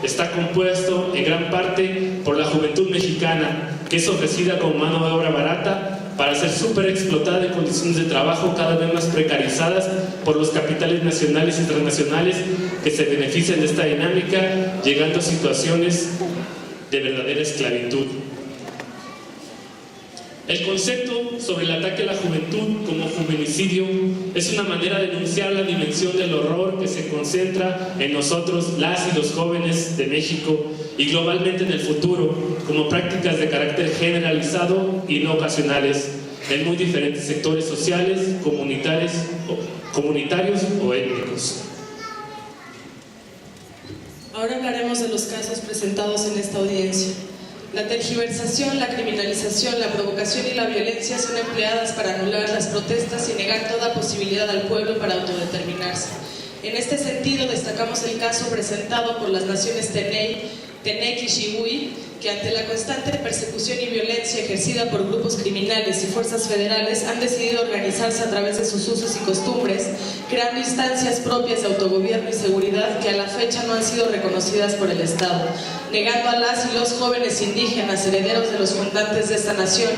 Está compuesto en gran parte por la juventud mexicana, que es ofrecida como mano de obra barata para ser súper explotada en condiciones de trabajo cada vez más precarizadas por los capitales nacionales e internacionales que se benefician de esta dinámica, llegando a situaciones de verdadera esclavitud. El concepto sobre el ataque a la juventud como feminicidio es una manera de denunciar la dimensión del horror que se concentra en nosotros, las y los jóvenes de México y globalmente en el futuro, como prácticas de carácter generalizado y no ocasionales en muy diferentes sectores sociales, comunitarios o étnicos. Ahora hablaremos de los casos presentados en esta audiencia. La tergiversación, la criminalización, la provocación y la violencia son empleadas para anular las protestas y negar toda posibilidad al pueblo para autodeterminarse. En este sentido, destacamos el caso presentado por las naciones Tenec y Xinhui, que ante la constante persecución y violencia ejercida por grupos criminales y fuerzas federales han decidido organizarse a través de sus usos y costumbres, creando instancias propias de autogobierno y seguridad que a la fecha no han sido reconocidas por el Estado, negando a las y los jóvenes indígenas, herederos de los fundantes de esta nación,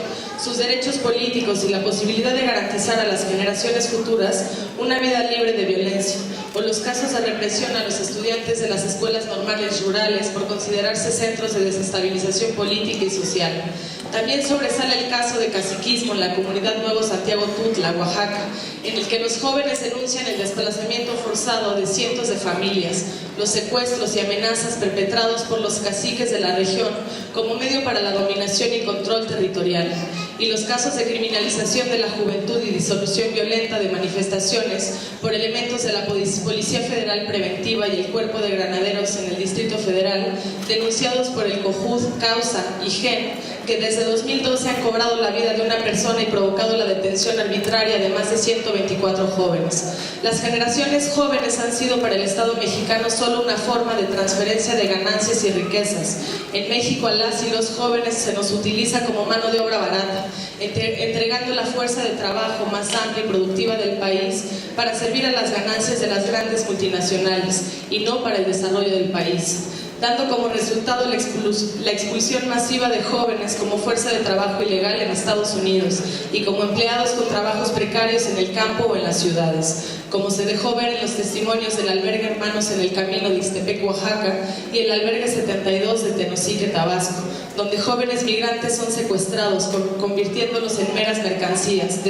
sus derechos políticos y la posibilidad de garantizar a las generaciones futuras una vida libre de violencia, o los los casos de represión a los estudiantes de las escuelas normales rurales por considerarse centros de desestabilización política y social. También sobresale el caso de caciquismo en la comunidad Nuevo Santiago Tutla, Oaxaca, en el que los jóvenes denuncian el desplazamiento forzado de cientos de familias, los secuestros y amenazas perpetrados por los caciques de la región como medio para la dominación y control territorial, y los casos de criminalización de la juventud y disolución violenta de manifestaciones por elementos de la Policía Federal Preventiva y el Cuerpo de Granaderos en el Distrito Federal, denunciados por el COJUD, Causa y GEN, que desde 2012 han cobrado la vida de una persona y provocado la detención arbitraria de más de 124 jóvenes. Las generaciones jóvenes han sido para el Estado mexicano solo una forma de transferencia de ganancias y riquezas. En México a las y los jóvenes se nos utiliza como mano de obra barata, entregando la fuerza de trabajo más amplia y productiva del país para servir a las ganancias de las grandes multinacionales y no para el desarrollo del país, dando como resultado la expulsión masiva de jóvenes como fuerza de trabajo ilegal en Estados Unidos y como empleados con trabajos precarios en el campo o en las ciudades, como se dejó ver en los testimonios del albergue Hermanos en el Camino de Ixtepec, Oaxaca, y el albergue 72 de Tenosique, Tabasco, donde jóvenes migrantes son secuestrados, convirtiéndolos en meras mercancías,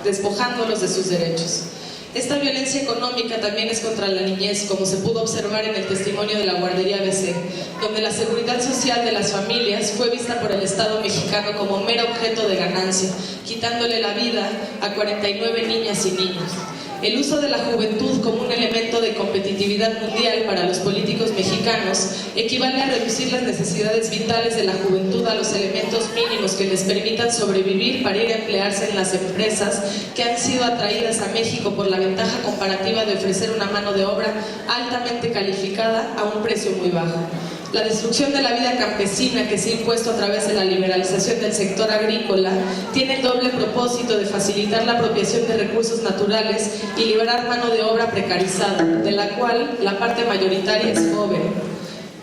despojándolos de sus derechos. Esta violencia económica también es contra la niñez, como se pudo observar en el testimonio de la guardería ABC, donde la seguridad social de las familias fue vista por el Estado mexicano como mero objeto de ganancia, quitándole la vida a 49 niñas y niños. El uso de la juventud como un elemento de competitividad mundial para los políticos mexicanos equivale a reducir las necesidades vitales de la juventud a los elementos mínimos que les permitan sobrevivir para ir a emplearse en las empresas que han sido atraídas a México por la ventaja comparativa de ofrecer una mano de obra altamente calificada a un precio muy bajo. La destrucción de la vida campesina que se ha impuesto a través de la liberalización del sector agrícola tiene el doble propósito de facilitar la apropiación de recursos naturales y liberar mano de obra precarizada, de la cual la parte mayoritaria es joven.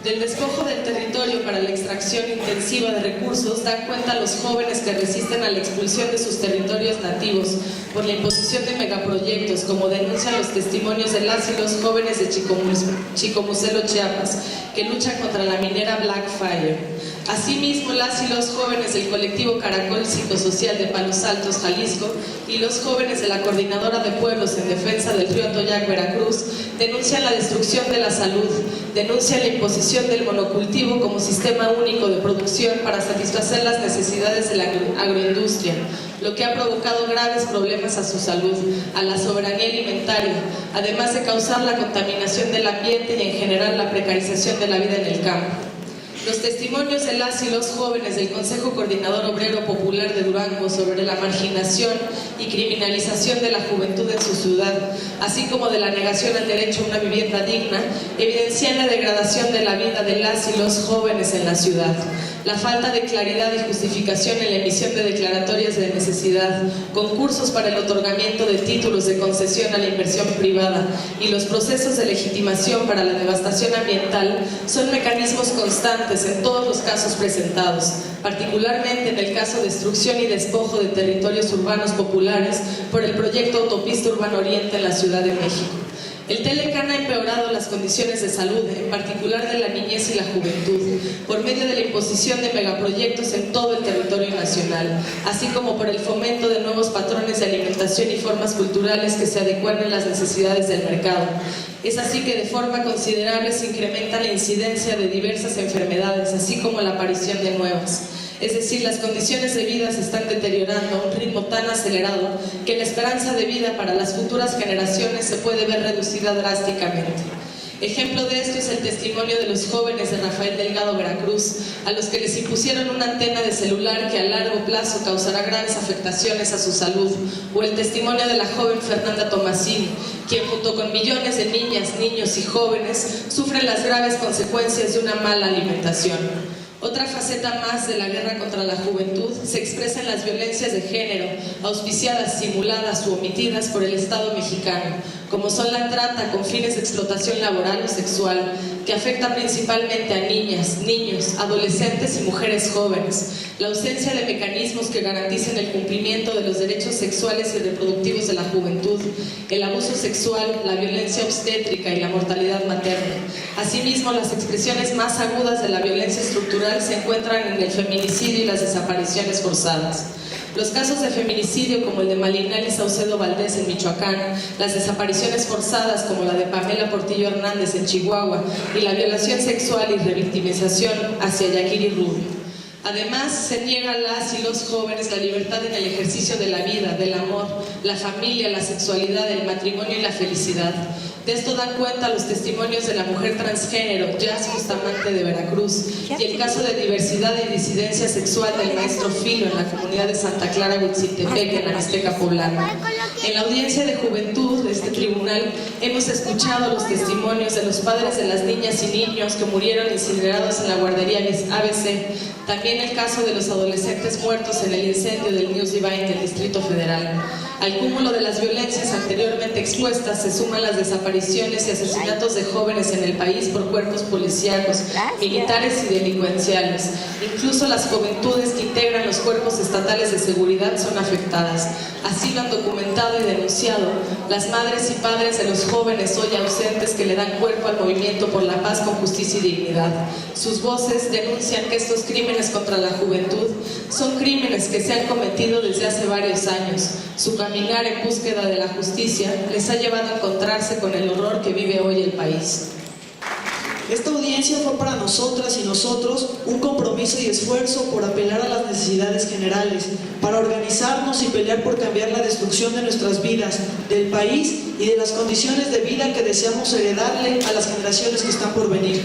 Del despojo del territorio para la extracción intensiva de recursos dan cuenta los jóvenes que resisten a la expulsión de sus territorios nativos por la imposición de megaproyectos, como denuncian los testimonios de las y los jóvenes de Chicomucelo, Chiapas, que luchan contra la minera Blackfire. Asimismo, las y los jóvenes del colectivo Caracol Psicosocial de Palos Altos, Jalisco, y los jóvenes de la Coordinadora de Pueblos en Defensa del Río Atoyac, Veracruz, denuncian la destrucción de la salud, denuncian la imposición del monocultivo como sistema único de producción para satisfacer las necesidades de la agroindustria, lo que ha provocado graves problemas a su salud, a la soberanía alimentaria, además de causar la contaminación del ambiente y en general la precarización de la vida en el campo. Los testimonios de las y los jóvenes del Consejo Coordinador Obrero Popular de Durango sobre la marginación y criminalización de la juventud en su ciudad, así como de la negación al derecho a una vivienda digna, evidencian la degradación de la vida de las y los jóvenes en la ciudad, la falta de claridad y justificación en la emisión de declaratorias de necesidad, concursos para el otorgamiento de títulos de concesión a la inversión privada y los procesos de legitimación para la devastación ambiental son mecanismos constantes en todos los casos presentados, particularmente en el caso de destrucción y despojo de territorios urbanos populares por el proyecto Autopista Urbano Oriente en la Ciudad de México. El Telecán ha empeorado las condiciones de salud, en particular de la niñez y la juventud, por medio de la imposición de megaproyectos en todo el territorio nacional, así como por el fomento de nuevos patrones de alimentación y formas culturales que se adecúan a las necesidades del mercado. Es así que de forma considerable se incrementa la incidencia de diversas enfermedades, así como la aparición de nuevas. Es decir, las condiciones de vida se están deteriorando a un ritmo tan acelerado que la esperanza de vida para las futuras generaciones se puede ver reducida drásticamente. Ejemplo de esto es el testimonio de los jóvenes de Rafael Delgado, Veracruz, a los que les impusieron una antena de celular que a largo plazo causará graves afectaciones a su salud, o el testimonio de la joven Fernanda Tomasini, quien junto con millones de niñas, niños y jóvenes sufren las graves consecuencias de una mala alimentación. Otra faceta más de la guerra contra la juventud se expresa en las violencias de género, auspiciadas, simuladas u omitidas por el Estado mexicano, como son la trata con fines de explotación laboral o sexual, que afecta principalmente a niñas, niños, adolescentes y mujeres jóvenes, la ausencia de mecanismos que garanticen el cumplimiento de los derechos sexuales y reproductivos de la juventud, el abuso sexual, la violencia obstétrica y la mortalidad materna. Asimismo, las expresiones más agudas de la violencia estructural se encuentran en el feminicidio y las desapariciones forzadas. Los casos de feminicidio como el de Malinali Saucedo Valdés en Michoacán, las desapariciones forzadas como la de Pamela Portillo Hernández en Chihuahua y la violación sexual y revictimización hacia Yaquiri Rubio. Además, se niega a las y los jóvenes la libertad en el ejercicio de la vida, del amor, la familia, la sexualidad, el matrimonio y la felicidad. De esto dan cuenta los testimonios de la mujer transgénero, Jazz Bustamante de Veracruz, y el caso de diversidad y disidencia sexual del maestro Filo en la comunidad de Santa Clara, Huitziltepec, en la Mixteca poblana. En la audiencia de juventud de este tribunal hemos escuchado los testimonios de los padres de las niñas y niños que murieron incinerados en la guardería ABC, también el caso de los adolescentes muertos en el incendio del News Divine del Distrito Federal. Al cúmulo de las violencias anteriormente expuestas se suman las desapariciones y asesinatos de jóvenes en el país por cuerpos policíacos, militares y delincuenciales. Incluso las juventudes que integran los cuerpos estatales de seguridad son afectadas. Así lo han documentado y denunciado las madres y padres de los jóvenes hoy ausentes que le dan cuerpo al movimiento por la paz con justicia y dignidad. Sus voces denuncian que estos crímenes contra la juventud son crímenes que se han cometido desde hace varios años. Su caminar en búsqueda de la justicia les ha llevado a encontrarse con el horror que vive hoy el país. Esta audiencia fue para nosotras y nosotros un compromiso y esfuerzo por apelar a las necesidades generales, para organizarnos y pelear por cambiar la destrucción de nuestras vidas, del país y de las condiciones de vida que deseamos heredarle a las generaciones que están por venir.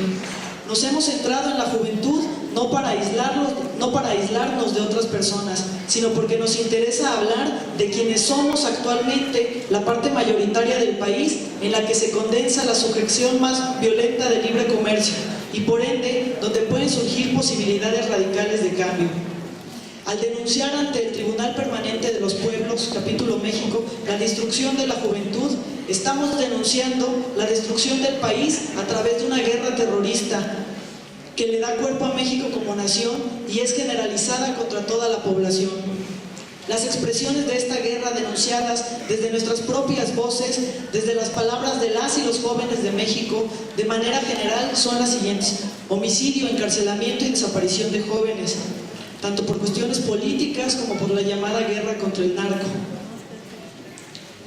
Nos hemos centrado en la juventud no para aislarnos de otras personas, sino porque nos interesa hablar de quienes somos actualmente la parte mayoritaria del país en la que se condensa la sujeción más violenta del libre comercio y por ende donde pueden surgir posibilidades radicales de cambio. Al denunciar ante el Tribunal Permanente de los Pueblos, capítulo México, la destrucción de la juventud, estamos denunciando la destrucción del país a través de una guerra terrorista que le da cuerpo a México como nación y es generalizada contra toda la población. Las expresiones de esta guerra denunciadas desde nuestras propias voces, desde las palabras de las y los jóvenes de México, de manera general son las siguientes: homicidio, encarcelamiento y desaparición de jóvenes, tanto por cuestiones políticas como por la llamada guerra contra el narco.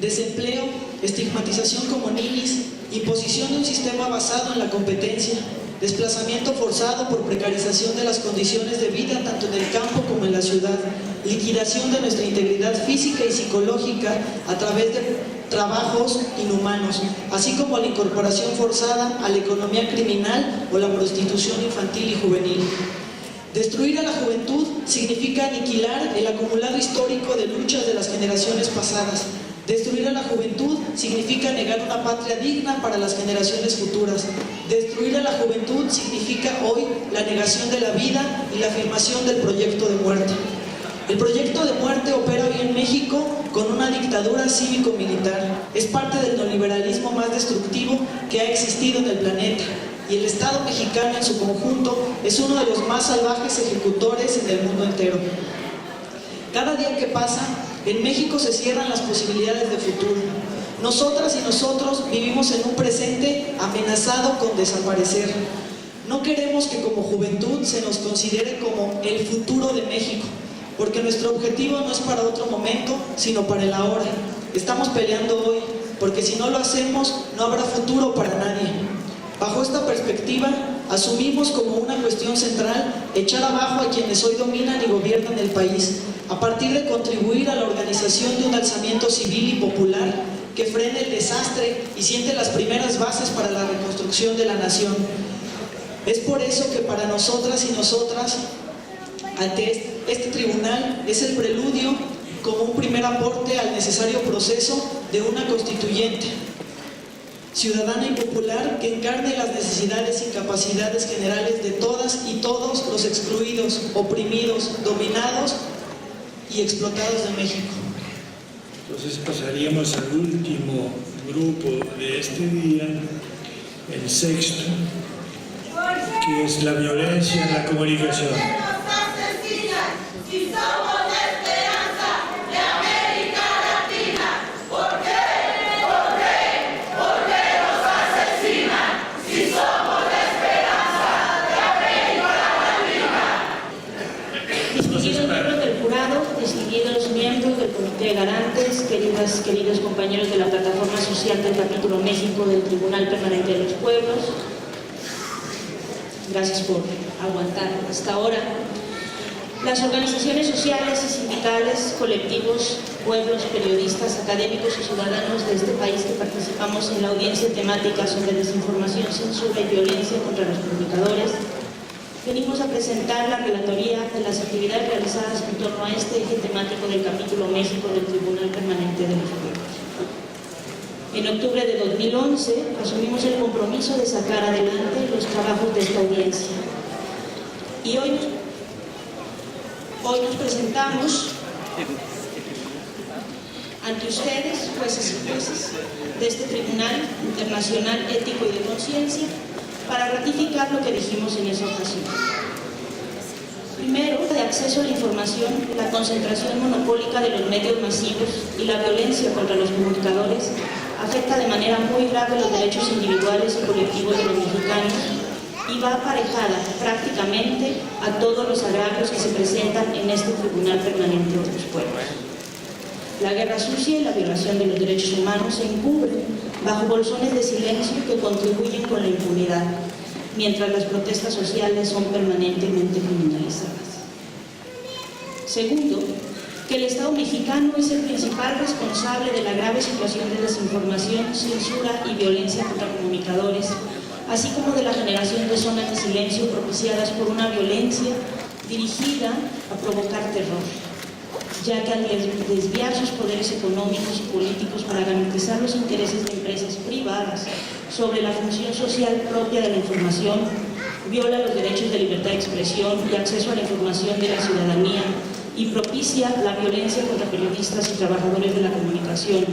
Desempleo, estigmatización como ninis, imposición de un sistema basado en la competencia, desplazamiento forzado por precarización de las condiciones de vida tanto en el campo como en la ciudad, liquidación de nuestra integridad física y psicológica a través de trabajos inhumanos, así como la incorporación forzada a la economía criminal o la prostitución infantil y juvenil. Destruir a la juventud significa aniquilar el acumulado histórico de luchas de las generaciones pasadas. Destruir a la juventud significa negar una patria digna para las generaciones futuras. Destruir a la juventud significa hoy la negación de la vida y la afirmación del proyecto de muerte. El proyecto de muerte opera hoy en México con una dictadura cívico-militar. Es parte del neoliberalismo más destructivo que ha existido en el planeta. Y el Estado mexicano en su conjunto es uno de los más salvajes ejecutores en el mundo entero. Cada día que pasa, en México se cierran las posibilidades de futuro. Nosotras y nosotros vivimos en un presente amenazado con desaparecer. No queremos que como juventud se nos considere como el futuro de México, porque nuestro objetivo no es para otro momento, sino para el ahora. Estamos peleando hoy, porque si no lo hacemos, no habrá futuro para nadie. Bajo esta perspectiva, asumimos como una cuestión central echar abajo a quienes hoy dominan y gobiernan el país, a partir de contribuir a la organización de un alzamiento civil y popular que frene el desastre y siente las primeras bases para la reconstrucción de la nación. Es por eso que para nosotras y nosotras, ante este tribunal, es el preludio como un primer aporte al necesario proceso de una constituyente ciudadana y popular que encarne las necesidades y capacidades generales de todas y todos los excluidos, oprimidos, dominados y explotados de México. Entonces pasaríamos al último grupo de este día, el sexto, que es la violencia en la comunicación. Distinguidos miembros del jurado, distinguidos miembros del Comité de Garantes, queridos compañeros de la Plataforma Social del Capítulo México del Tribunal Permanente de los Pueblos, gracias por aguantar hasta ahora. Las organizaciones sociales y sindicales, colectivos, pueblos, periodistas, académicos y ciudadanos de este país que participamos en la audiencia temática sobre desinformación, censura y violencia contra los comunicadores, venimos a presentar la relatoría de las actividades realizadas en torno a este eje temático del Capítulo México del Tribunal Permanente de los Pueblos. En octubre de 2011 asumimos el compromiso de sacar adelante los trabajos de esta audiencia. Y hoy nos presentamos ante ustedes, jueces y jueces, de este Tribunal Internacional Ético y de Conciencia, para ratificar lo que dijimos en esa ocasión. Primero, de acceso a la información, la concentración monopólica de los medios masivos y la violencia contra los comunicadores afecta de manera muy grave los derechos individuales y colectivos de los mexicanos y va aparejada prácticamente a todos los agravios que se presentan en este Tribunal Permanente de los Pueblos. La guerra sucia y la violación de los derechos humanos se encubren bajo bolsones de silencio que contribuyen con la impunidad, mientras las protestas sociales son permanentemente criminalizadas. Segundo, que el Estado mexicano es el principal responsable de la grave situación de desinformación, censura y violencia contra comunicadores, así como de la generación de zonas de silencio propiciadas por una violencia dirigida a provocar terror, ya que al desviar sus poderes económicos y políticos para garantizar los intereses de empresas privadas sobre la función social propia de la información, viola los derechos de libertad de expresión y acceso a la información de la ciudadanía y propicia la violencia contra periodistas y trabajadores de la comunicación,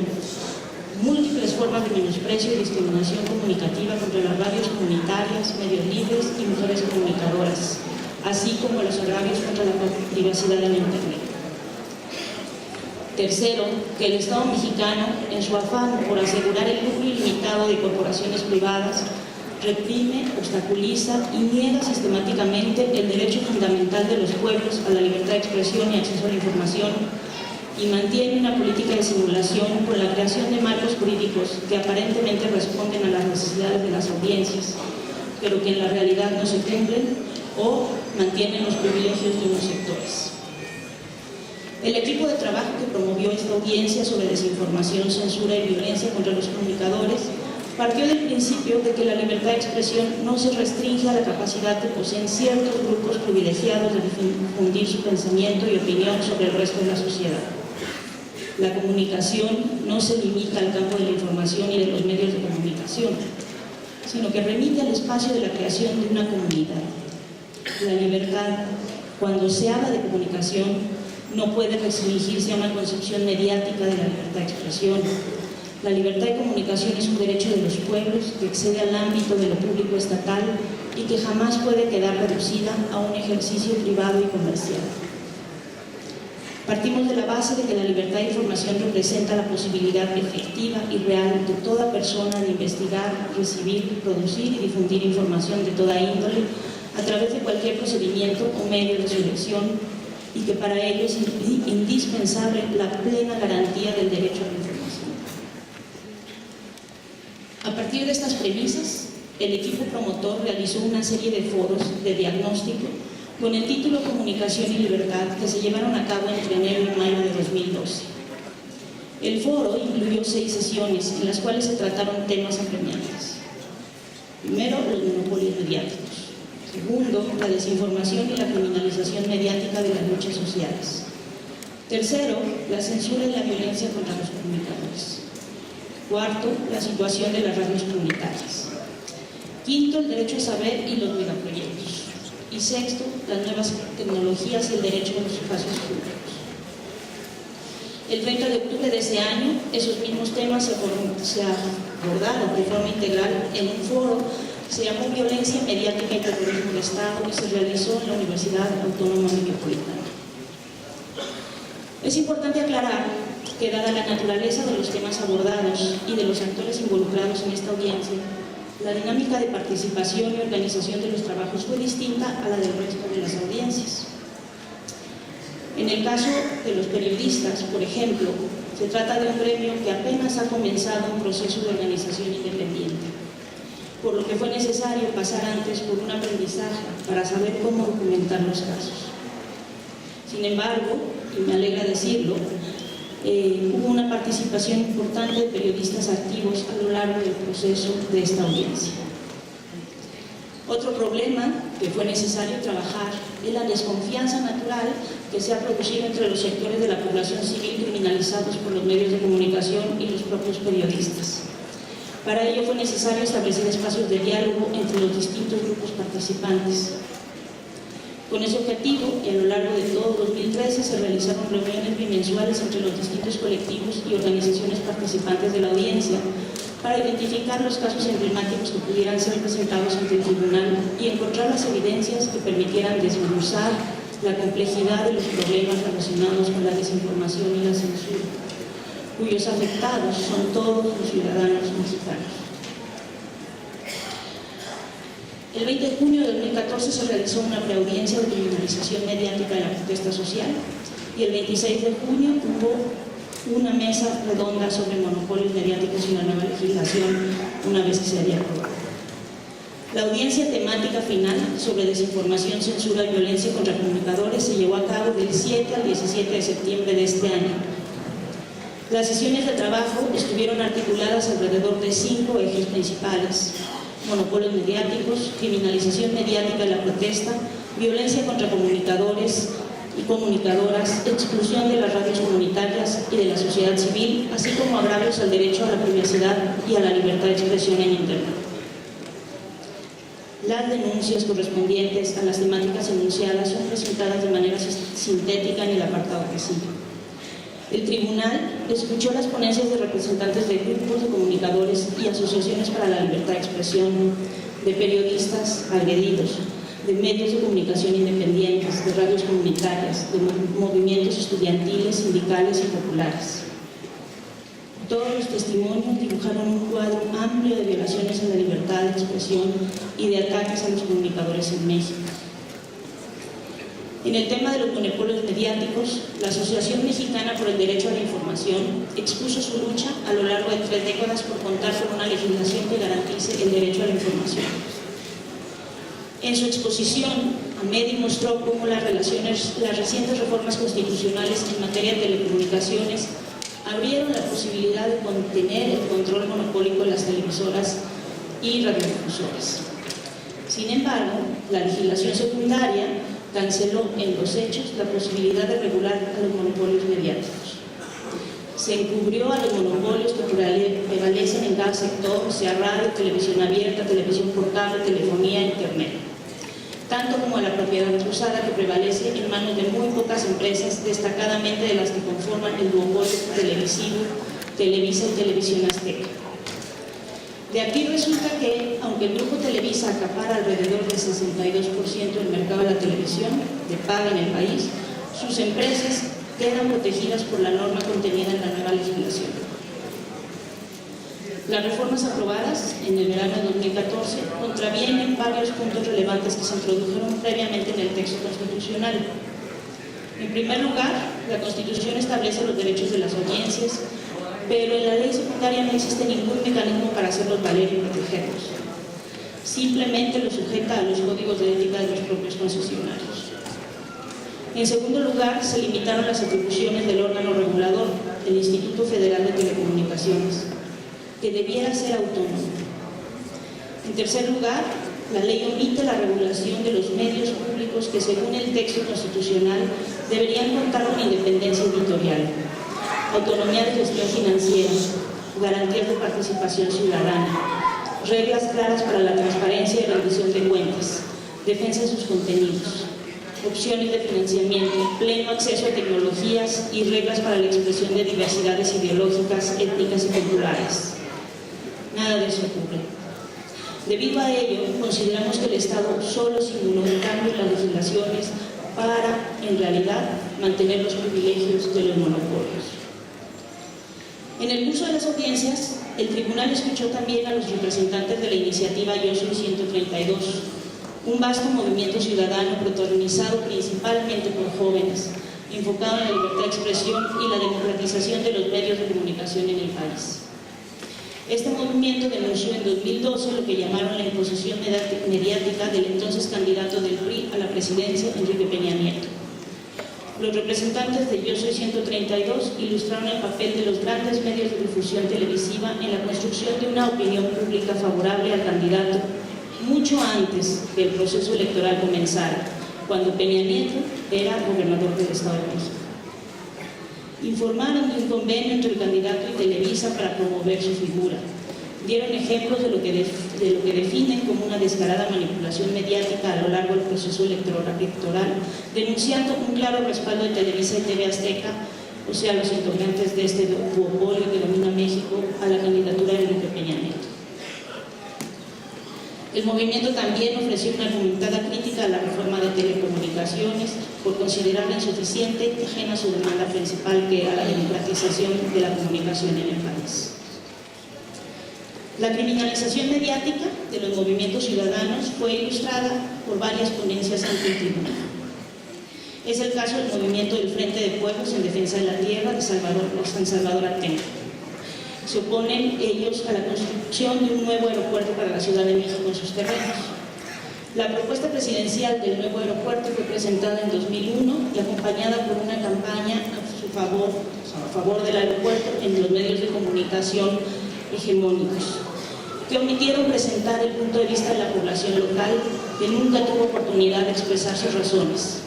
múltiples formas de menosprecio y discriminación comunicativa contra las radios comunitarias, medios libres y mujeres comunicadoras, así como los agravios contra la privacidad en Internet. Tercero, que el Estado mexicano, en su afán por asegurar el lucro ilimitado de corporaciones privadas, reprime, obstaculiza y niega sistemáticamente el derecho fundamental de los pueblos a la libertad de expresión y acceso a la información y mantiene una política de simulación con la creación de marcos jurídicos que aparentemente responden a las necesidades de las audiencias, pero que en la realidad no se cumplen o mantienen los privilegios de unos sectores. El equipo de trabajo que promovió esta audiencia sobre desinformación, censura y violencia contra los comunicadores partió del principio de que la libertad de expresión no se restringe a la capacidad que poseen ciertos grupos privilegiados de difundir su pensamiento y opinión sobre el resto de la sociedad. La comunicación no se limita al campo de la información y de los medios de comunicación, sino que remite al espacio de la creación de una comunidad. La libertad, cuando se habla de comunicación, no puede restringirse a una concepción mediática de la libertad de expresión. La libertad de comunicación es un derecho de los pueblos que excede al ámbito de lo público estatal y que jamás puede quedar reducida a un ejercicio privado y comercial. Partimos de la base de que la libertad de información representa la posibilidad efectiva y real de toda persona de investigar, recibir, producir y difundir información de toda índole a través de cualquier procedimiento o medio de su elección, y que para ello es indispensable la plena garantía del derecho a la información. A partir de estas premisas, el equipo promotor realizó una serie de foros de diagnóstico con el título Comunicación y Libertad que se llevaron a cabo entre enero y mayo de 2012. El foro incluyó 6 sesiones en las cuales se trataron temas apremiantes. Primero, los monopolios mediáticos. Segundo, la desinformación y la criminalización mediática de las luchas sociales. Tercero, la censura y la violencia contra los comunicadores. Cuarto, la situación de las radios comunitarias. Quinto, el derecho a saber y los megaproyectos. Y sexto, las nuevas tecnologías y el derecho a los espacios públicos. El 30 de octubre de ese año, esos mismos temas se abordaron de forma integral en un foro que se llamó Violencia Mediática y Terrorismo del Estado, que se realizó en la Universidad Autónoma Metropolitana. Es importante aclarar que, dada la naturaleza de los temas abordados y de los actores involucrados en esta audiencia, la dinámica de participación y organización de los trabajos fue distinta a la del resto de las audiencias. En el caso de los periodistas, por ejemplo, se trata de un gremio que apenas ha comenzado un proceso de organización independiente, por lo que fue necesario pasar antes por un aprendizaje para saber cómo documentar los casos. Sin embargo, y me alegra decirlo, hubo una participación importante de periodistas activos a lo largo del proceso de esta audiencia. Otro problema que fue necesario trabajar es la desconfianza natural que se ha producido entre los sectores de la población civil criminalizados por los medios de comunicación y los propios periodistas. Para ello fue necesario establecer espacios de diálogo entre los distintos grupos participantes. Con ese objetivo, y a lo largo de todo 2013, se realizaron reuniones bimensuales entre los distintos colectivos y organizaciones participantes de la audiencia para identificar los casos emblemáticos que pudieran ser presentados ante el tribunal y encontrar las evidencias que permitieran desmenuzar la complejidad de los problemas relacionados con la desinformación y la censura, cuyos afectados son todos los ciudadanos mexicanos. El 20 de junio de 2014 se realizó una preaudiencia de criminalización mediática de la protesta social y el 26 de junio hubo una mesa redonda sobre monopolios mediáticos y la nueva legislación una vez que se había aprobado. La audiencia temática final sobre desinformación, censura y violencia contra comunicadores se llevó a cabo del 7 al 17 de septiembre de este año. Las sesiones de trabajo estuvieron articuladas alrededor de 5 ejes principales: monopolios mediáticos, criminalización mediática de la protesta, violencia contra comunicadores y comunicadoras, exclusión de las radios comunitarias y de la sociedad civil, así como agravios al derecho a la privacidad y a la libertad de expresión en Internet. Las denuncias correspondientes a las temáticas enunciadas son presentadas de manera sintética en el apartado que sigue. El tribunal escuchó las ponencias de representantes de grupos de comunicadores y asociaciones para la libertad de expresión, de periodistas agredidos, de medios de comunicación independientes, de radios comunitarias, de movimientos estudiantiles, sindicales y populares. Todos los testimonios dibujaron un cuadro amplio de violaciones a la libertad de expresión y de ataques a los comunicadores en México. En el tema de los monopolios mediáticos, la Asociación Mexicana por el Derecho a la Información expuso su lucha a lo largo de 3 décadas por contar con una legislación que garantice el derecho a la información. En su exposición, Amedi mostró cómo las recientes reformas constitucionales en materia de telecomunicaciones abrieron la posibilidad de contener el control monopólico de las televisoras y radiodifusoras. Sin embargo, la legislación secundaria canceló en los hechos la posibilidad de regular a los monopolios mediáticos. Se encubrió a los monopolios que prevalecen en cada sector, sea radio, televisión abierta, televisión por cable, telefonía, internet, tanto como a la propiedad cruzada que prevalece en manos de muy pocas empresas, destacadamente de las que conforman el duopolio televisivo, Televisa y Televisión Azteca. De aquí resulta que, aunque el grupo Televisa acapara alrededor del 62% del mercado de la televisión de paga en el país, sus empresas quedan protegidas por la norma contenida en la nueva legislación. Las reformas aprobadas en el verano de 2014 contravienen varios puntos relevantes que se introdujeron previamente en el texto constitucional. En primer lugar, la Constitución establece los derechos de las audiencias, pero en la ley secundaria no existe ningún mecanismo para hacerlos valer y protegerlos. Simplemente los sujeta a los códigos de ética de los propios concesionarios. En segundo lugar, se limitaron las atribuciones del órgano regulador, el Instituto Federal de Telecomunicaciones, que debiera ser autónomo. En tercer lugar, la ley omite la regulación de los medios públicos que, según el texto constitucional, deberían contar con independencia editorial, autonomía de gestión financiera, garantías de participación ciudadana, reglas claras para la transparencia y rendición de cuentas, defensa de sus contenidos. opciones de financiamiento, pleno acceso a tecnologías y reglas para la expresión de diversidades ideológicas, étnicas y culturales. Nada de eso ocurre. Debido a ello, consideramos que el Estado solo simuló un cambio en las legislaciones para, en realidad, mantener los privilegios de los monopolios. En el curso de las audiencias, el tribunal escuchó también a los representantes de la iniciativa Yo Soy 132, un vasto movimiento ciudadano protagonizado principalmente por jóvenes, enfocado en la libertad de expresión y la democratización de los medios de comunicación en el país. Este movimiento denunció en 2012 lo que llamaron la imposición mediática del entonces candidato del PRI a la presidencia, Enrique Peña Nieto. Los representantes de Yo Soy 132 ilustraron el papel de los grandes medios de difusión televisiva en la construcción de una opinión pública favorable al candidato mucho antes que el proceso electoral comenzara, cuando Peña Nieto era gobernador del Estado de México. Informaron de un convenio entre el candidato y Televisa para promover su figura. Dieron ejemplos de lo que definen como una descarada manipulación mediática a lo largo del proceso electoral, denunciando un claro respaldo de Televisa y TV Azteca, o sea, los integrantes de este duopolio que domina México, a la candidatura de Enrique Peña Nieto. El movimiento también ofreció una argumentada crítica a la reforma de telecomunicaciones por considerarla insuficiente y ajena a su demanda principal, que era la democratización de la comunicación en el país. La criminalización mediática de los movimientos ciudadanos fue ilustrada por varias ponencias ante el tribunal. Es el caso del movimiento del Frente de Pueblos en Defensa de la Tierra de San Salvador Atenco. Se oponen ellos a la construcción de un nuevo aeropuerto para la Ciudad de México en sus terrenos. La propuesta presidencial del nuevo aeropuerto fue presentada en 2001 y acompañada por una campaña a favor del aeropuerto en los medios de comunicación hegemónicos, que omitieron presentar el punto de vista de la población local, que nunca tuvo oportunidad de expresar sus razones.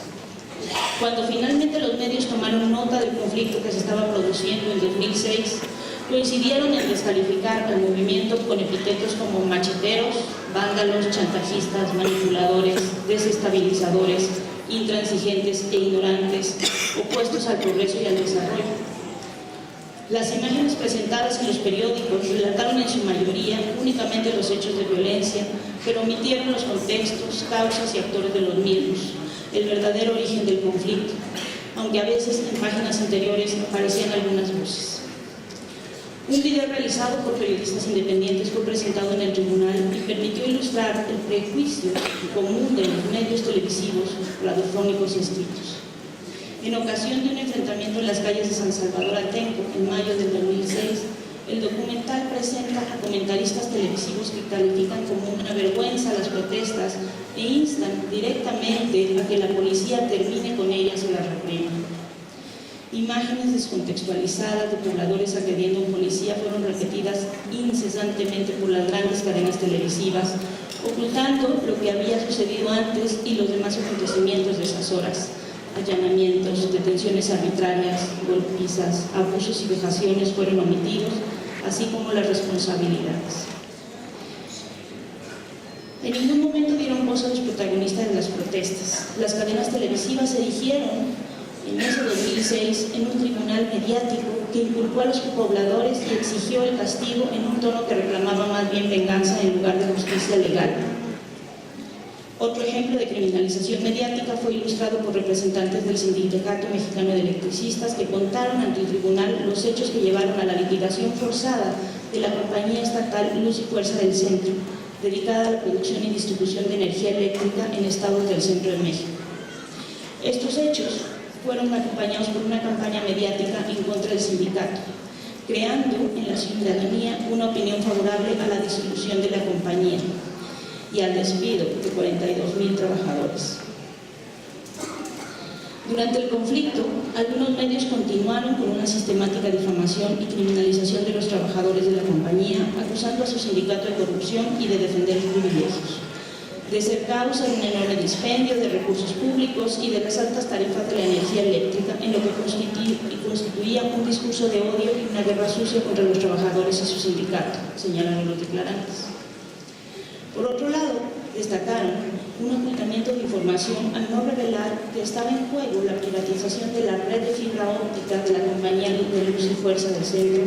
Cuando finalmente los medios tomaron nota del conflicto que se estaba produciendo en 2006, coincidieron en descalificar al movimiento con epítetos como macheteros, vándalos, chantajistas, manipuladores, desestabilizadores, intransigentes e ignorantes, opuestos al progreso y al desarrollo. Las imágenes presentadas en los periódicos relataron en su mayoría únicamente los hechos de violencia, pero omitieron los contextos, causas y actores de los mismos, el verdadero origen del conflicto, aunque a veces en páginas anteriores aparecían algunas voces. Un video realizado por periodistas independientes fue presentado en el tribunal y permitió ilustrar el prejuicio común de los medios televisivos, radiofónicos y escritos. En ocasión de un enfrentamiento en las calles de San Salvador Atenco, en mayo del 2006, el documental presenta a comentaristas televisivos que califican como una vergüenza las protestas e instan directamente a que la policía termine con ellas y las reprima. Imágenes descontextualizadas de pobladores agrediendo a un policía fueron repetidas incesantemente por las grandes cadenas televisivas, ocultando lo que había sucedido antes y los demás acontecimientos de esas horas: allanamientos, detenciones arbitrarias, golpizas, abusos y vejaciones fueron omitidos, así como las responsabilidades. En ningún momento dieron voz a los protagonistas de las protestas. Las cadenas televisivas se erigieron en ese 2006 en un tribunal mediático que inculpó a los pobladores y exigió el castigo en un tono que reclamaba más bien venganza en lugar de justicia legal. Otro ejemplo de criminalización mediática fue ilustrado por representantes del Sindicato Mexicano de Electricistas, que contaron ante el tribunal los hechos que llevaron a la liquidación forzada de la compañía estatal Luz y Fuerza del Centro, dedicada a la producción y distribución de energía eléctrica en estados del centro de México. Estos hechos fueron acompañados por una campaña mediática en contra del sindicato, creando en la ciudadanía una opinión favorable a la disolución de la compañía y al despido de 42,000 trabajadores. Durante el conflicto, algunos medios continuaron con una sistemática difamación y criminalización de los trabajadores de la compañía, acusando a su sindicato de corrupción y de defender privilegios, de ser causa de un enorme dispendio de recursos públicos y de las altas tarifas de la energía eléctrica, en lo que constituía un discurso de odio y una guerra sucia contra los trabajadores y su sindicato, señalaron los declarantes. Por otro lado, destacaron un ocultamiento de información al no revelar que estaba en juego la privatización de la red de fibra óptica de la compañía de Luz y Fuerza del Centro,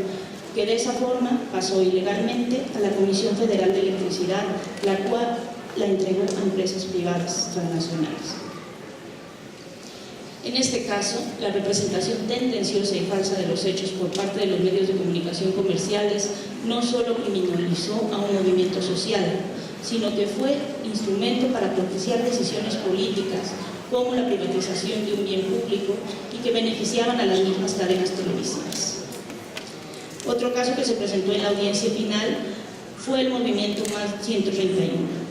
que de esa forma pasó ilegalmente a la Comisión Federal de Electricidad, la cual la entregó a empresas privadas transnacionales. En este caso, la representación tendenciosa y falsa de los hechos por parte de los medios de comunicación comerciales no solo criminalizó a un movimiento social, sino que fue instrumento para propiciar decisiones políticas como la privatización de un bien público y que beneficiaban a las mismas cadenas televisivas. Otro caso que se presentó en la audiencia final fue el movimiento MAS 131.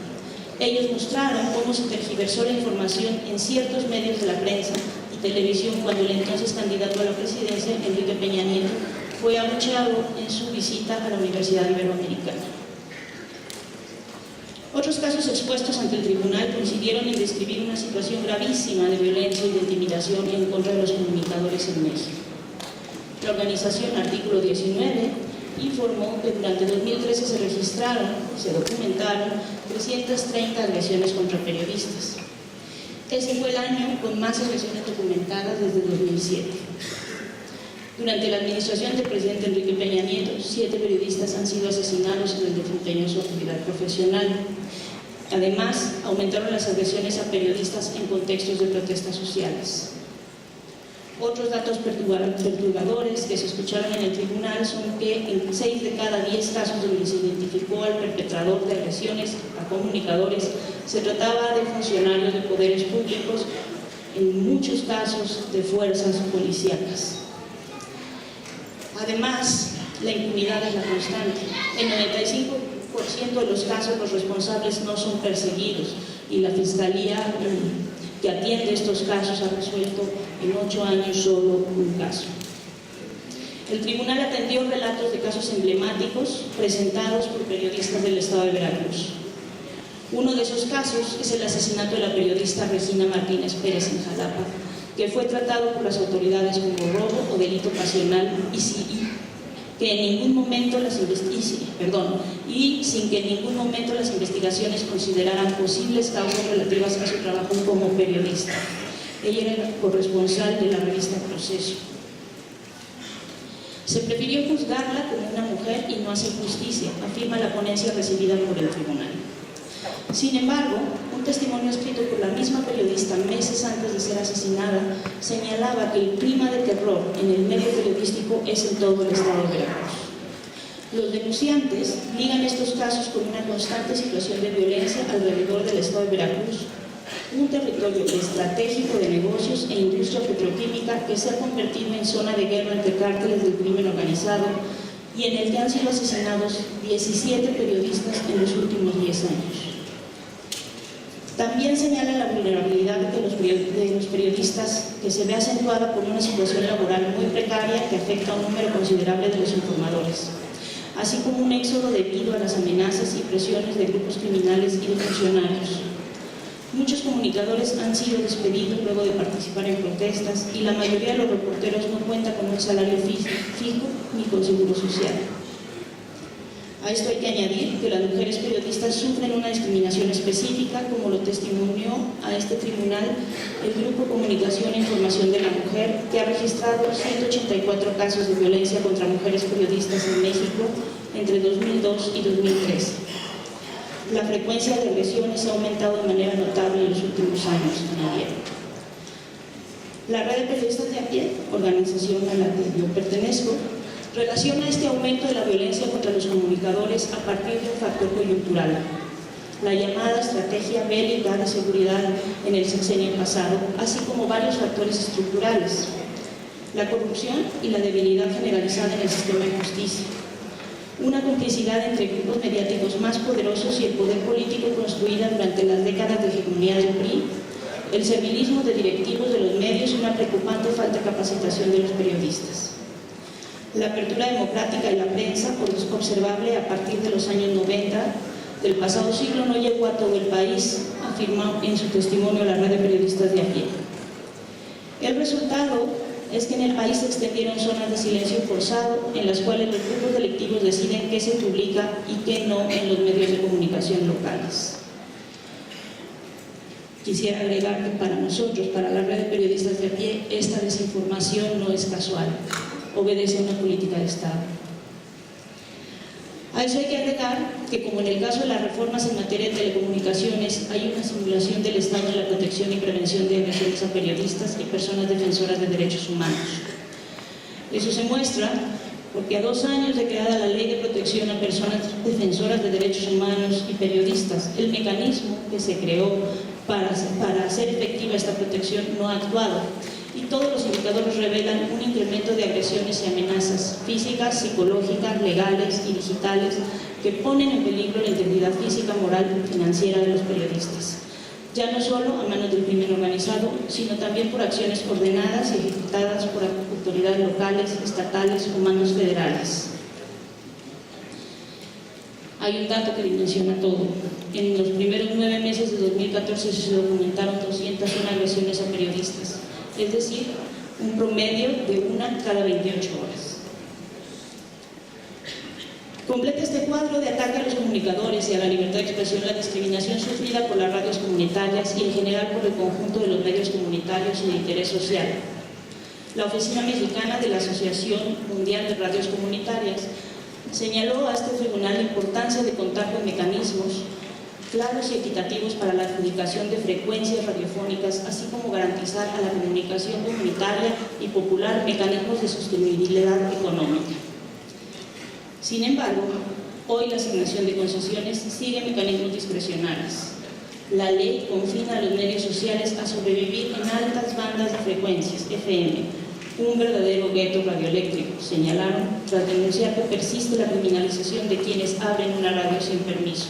Ellos mostraron cómo se tergiversó la información en ciertos medios de la prensa y televisión cuando el entonces candidato a la presidencia, Enrique Peña Nieto, fue abucheado en su visita a la Universidad Iberoamericana. Otros casos expuestos ante el tribunal coincidieron en describir una situación gravísima de violencia y de intimidación en contra de los comunicadores en México. La organización Artículo 19 informó que durante 2013 se registraron y se documentaron 330 agresiones contra periodistas. Ese fue el año con más agresiones documentadas desde 2007. Durante la administración del presidente Enrique Peña Nieto, 7 periodistas han sido asesinados en el desempeño de su actividad profesional. Además, aumentaron las agresiones a periodistas en contextos de protestas sociales. Otros datos perturbadores que se escucharon en el tribunal son que en 6 de cada 10 casos donde se identificó al perpetrador de agresiones a comunicadores se trataba de funcionarios de poderes públicos, en muchos casos de fuerzas policíacas. Además, la impunidad es la constante. En 95% de los casos los responsables no son perseguidos y la Fiscalía que atiende estos casos ha resuelto en 8 años solo un caso. El tribunal atendió relatos de casos emblemáticos presentados por periodistas del estado de Veracruz. Uno de esos casos es el asesinato de la periodista Regina Martínez Pérez en Jalapa, que fue tratado por las autoridades como robo o delito pasional y sin que en ningún momento las investigaciones consideraran posibles causas relativas a su trabajo como periodista. Ella era corresponsal de la revista Proceso. Se prefirió juzgarla como una mujer y no hacer justicia, afirma la ponencia recibida por el tribunal. Sin embargo, un testimonio escrito por la misma periodista meses antes de ser asesinada señalaba que el clima de terror en el medio periodístico es en todo el estado de Veracruz. Los denunciantes ligan estos casos con una constante situación de violencia alrededor del estado de Veracruz, un territorio estratégico de negocios e industria petroquímica que se ha convertido en zona de guerra entre cárteles del crimen organizado y en el que han sido asesinados 17 periodistas en los últimos 10 años. También señala la vulnerabilidad de los periodistas, que se ve acentuada por una situación laboral muy precaria que afecta a un número considerable de los informadores, así como un éxodo debido a las amenazas y presiones de grupos criminales y de funcionarios. Muchos comunicadores han sido despedidos luego de participar en protestas y la mayoría de los reporteros no cuenta con un salario fijo ni con seguro social. A esto hay que añadir que las mujeres periodistas sufren una discriminación específica, como lo testimonió a este tribunal el Grupo Comunicación e Información de la Mujer, que ha registrado 184 casos de violencia contra mujeres periodistas en México entre 2002 y 2013. La frecuencia de agresiones ha aumentado de manera notable en los últimos años, añadieron. La Red de Periodistas de a Pie, organización a la que yo pertenezco, relaciona este aumento de la violencia contra los comunicadores a partir de un factor coyuntural, la llamada estrategia bélica de seguridad en el sexenio pasado, así como varios factores estructurales, la corrupción y la debilidad generalizada en el sistema de justicia, una complicidad entre grupos mediáticos más poderosos y el poder político construida durante las décadas de hegemonía del PRI, el servilismo de directivos de los medios y una preocupante falta de capacitación de los periodistas. La apertura democrática de la prensa, observable a partir de los años 90 del pasado siglo, no llegó a todo el país, afirmó en su testimonio la Red de Periodistas de a Pie. El resultado es que en el país se extendieron zonas de silencio forzado en las cuales los grupos delictivos deciden qué se publica y qué no en los medios de comunicación locales. Quisiera agregar que para nosotros, para la red de periodistas de a pie, esta desinformación no es casual, obedece a una política de Estado. A eso hay que agregar que, como en el caso de las reformas en materia de telecomunicaciones, hay una simulación del Estado en la protección y prevención de agresiones a periodistas y personas defensoras de derechos humanos. Eso se muestra porque a 2 años de creada la Ley de Protección a Personas Defensoras de Derechos Humanos y Periodistas, el mecanismo que se creó para hacer efectiva esta protección no ha actuado, y todos los indicadores revelan un incremento de agresiones y amenazas físicas, psicológicas, legales y digitales que ponen en peligro la integridad física, moral y financiera de los periodistas, ya no solo a manos del crimen organizado, sino también por acciones ordenadas y ejecutadas por autoridades locales, estatales o manos federales. Hay un dato que dimensiona todo. En los primeros 9 meses de 2014 se documentaron 201 agresiones a periodistas, es decir, un promedio de 1 cada 28 horas. Completa este cuadro de ataque a los comunicadores y a la libertad de expresión la discriminación sufrida por las radios comunitarias y en general por el conjunto de los medios comunitarios y de interés social. La Oficina Mexicana de la Asociación Mundial de Radios Comunitarias señaló a este tribunal la importancia de contar con mecanismos claros y equitativos para la adjudicación de frecuencias radiofónicas, así como garantizar a la comunicación comunitaria y popular mecanismos de sostenibilidad económica. Sin embargo, hoy la asignación de concesiones sigue mecanismos discrecionales. La ley confina a los medios sociales a sobrevivir en altas bandas de frecuencias, FM, un verdadero gueto radioeléctrico, señalaron tras denunciar que persiste la criminalización de quienes abren una radio sin permiso.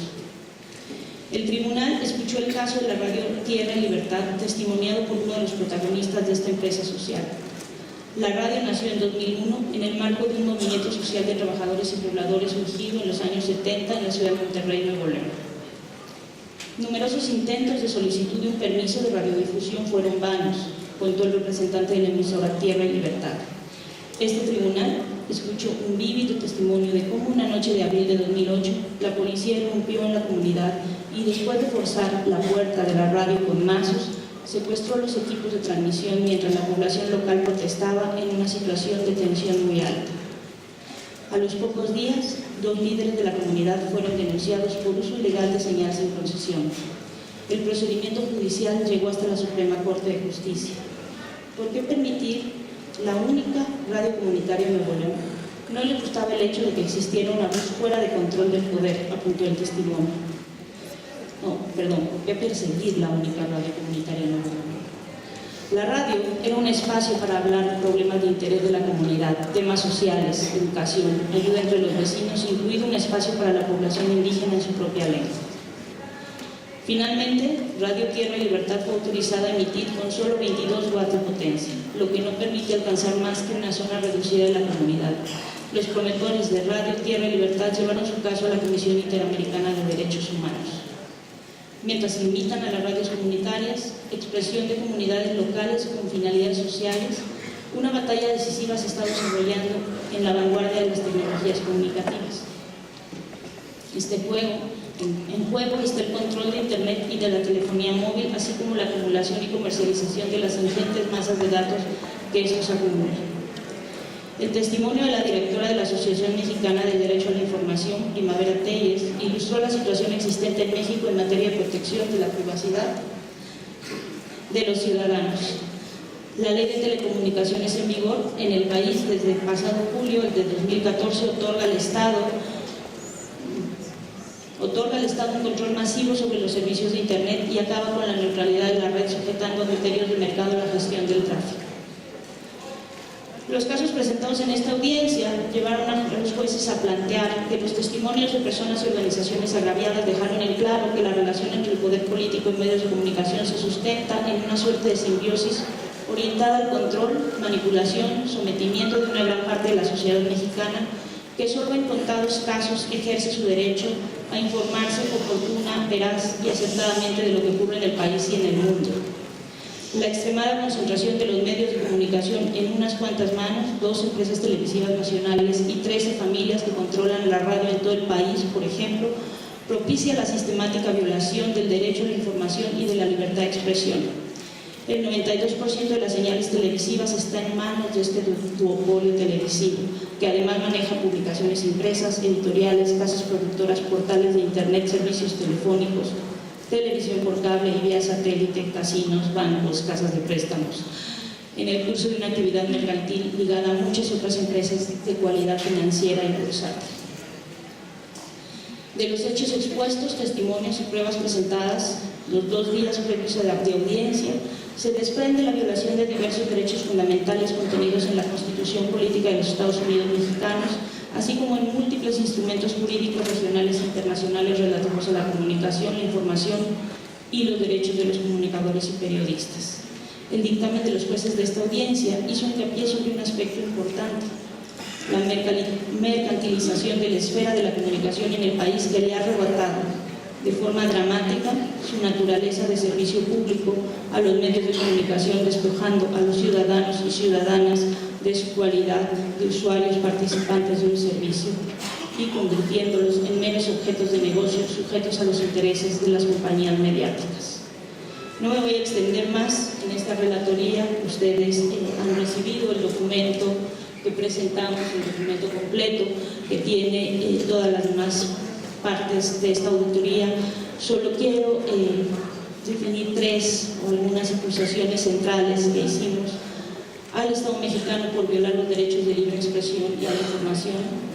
El tribunal escuchó el caso de la radio Tierra y Libertad, testimoniado por uno de los protagonistas de esta empresa social. La radio nació en 2001 en el marco de un movimiento social de trabajadores y pobladores surgido en los años 70 en la ciudad de Monterrey, Nuevo León. Numerosos intentos de solicitud de un permiso de radiodifusión fueron vanos, contó el representante de la emisora Tierra y Libertad. Este tribunal escuchó un vívido testimonio de cómo una noche de abril de 2008 la policía irrumpió en la comunidad y después de forzar la puerta de la radio con mazos, secuestró los equipos de transmisión mientras la población local protestaba en una situación de tensión muy alta. A los pocos días, 2 líderes de la comunidad fueron denunciados por uso ilegal de señal sin concesión. El procedimiento judicial llegó hasta la Suprema Corte de Justicia. ¿Por qué permitir la única radio comunitaria en Nuevo León? No le gustaba el hecho de que existiera una voz fuera de control del poder, apuntó el testimonio. ¿Por qué perseguir la única radio comunitaria en Nuevo León? La radio era un espacio para hablar de problemas de interés de la comunidad, temas sociales, educación, ayuda entre los vecinos, incluido un espacio para la población indígena en su propia lengua. Finalmente, Radio Tierra y Libertad fue autorizada a emitir con solo 22 watts de potencia, lo que no permite alcanzar más que una zona reducida de la comunidad. Los promotores de Radio Tierra y Libertad llevaron su caso a la Comisión Interamericana de Derechos Humanos. Mientras limitan a las radios comunitarias, expresión de comunidades locales con finalidades sociales, una batalla decisiva se está desarrollando en la vanguardia de las tecnologías comunicativas. En juego está el control de Internet y de la telefonía móvil, así como la acumulación y comercialización de las ingentes masas de datos que estos acumulan. El testimonio de la directora de la Asociación Mexicana del Derecho a la Información, Primavera Telles, ilustró la situación existente en México en materia de protección de la privacidad de los ciudadanos. La Ley de Telecomunicaciones en vigor en el país desde el pasado julio de 2014 otorga al Estado un control masivo sobre los servicios de Internet y acaba con la neutralidad de la red, sujetando a criterios de mercado la gestión del tráfico. Los casos presentados en esta audiencia llevaron a los jueces a plantear que los testimonios de personas y organizaciones agraviadas dejaron en claro que la relación entre el poder político y medios de comunicación se sustenta en una suerte de simbiosis orientada al control, manipulación, sometimiento de una gran parte de la sociedad mexicana que solo en contados casos ejerce su derecho a informarse oportuna, veraz y acertadamente de lo que ocurre en el país y en el mundo. La extremada concentración de los medios de comunicación en unas cuantas manos, 2 empresas televisivas nacionales y 13 familias que controlan la radio en todo el país, por ejemplo, propicia la sistemática violación del derecho a la información y de la libertad de expresión. El 92% de las señales televisivas está en manos de este duopolio televisivo, que además maneja publicaciones impresas, editoriales, casas productoras, portales de internet, servicios telefónicos, televisión por cable y vía satélite, casinos, bancos, casas de préstamos, en el curso de una actividad mercantil ligada a muchas otras empresas de cualidad financiera y bursátil. De los hechos expuestos, testimonios y pruebas presentadas los 2 días previos a la audiencia, se desprende la violación de diversos derechos fundamentales contenidos en la Constitución Política de los Estados Unidos Mexicanos, así como en múltiples instrumentos jurídicos regionales e internacionales relativos a la comunicación, la información y los derechos de los comunicadores y periodistas. El dictamen de los jueces de esta audiencia hizo hincapié sobre un aspecto importante: la mercantilización de la esfera de la comunicación en el país, que le ha arrebatado de forma dramática su naturaleza de servicio público a los medios de comunicación, despojando a los ciudadanos y ciudadanas de su cualidad de usuarios participantes de un servicio y convirtiéndolos en meros objetos de negocio sujetos a los intereses de las compañías mediáticas. No me voy a extender más en esta relatoría. Ustedes han recibido el documento que presentamos, el documento completo que tiene todas las demás partes de esta auditoría. Solo quiero definir 3 o algunas acusaciones centrales que hicimos al Estado mexicano por violar los derechos de libre expresión y a la información,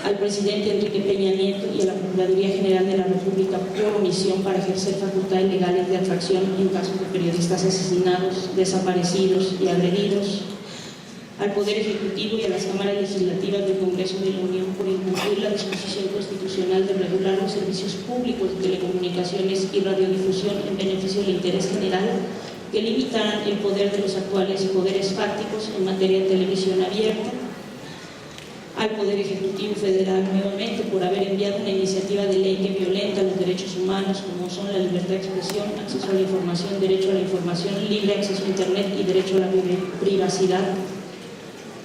al presidente Enrique Peña Nieto y a la Procuraduría General de la República por omisión para ejercer facultades legales de atracción en casos de periodistas asesinados, desaparecidos y agredidos, al Poder Ejecutivo y a las cámaras legislativas del Congreso de la Unión por incumplir la disposición constitucional de regular los servicios públicos de telecomunicaciones y radiodifusión en beneficio del interés general, que limitaran el poder de los actuales poderes fácticos en materia de televisión abierta, al Poder Ejecutivo Federal nuevamente por haber enviado una iniciativa de ley que violenta los derechos humanos, como son la libertad de expresión, acceso a la información, derecho a la información, libre acceso a Internet y derecho a la privacidad,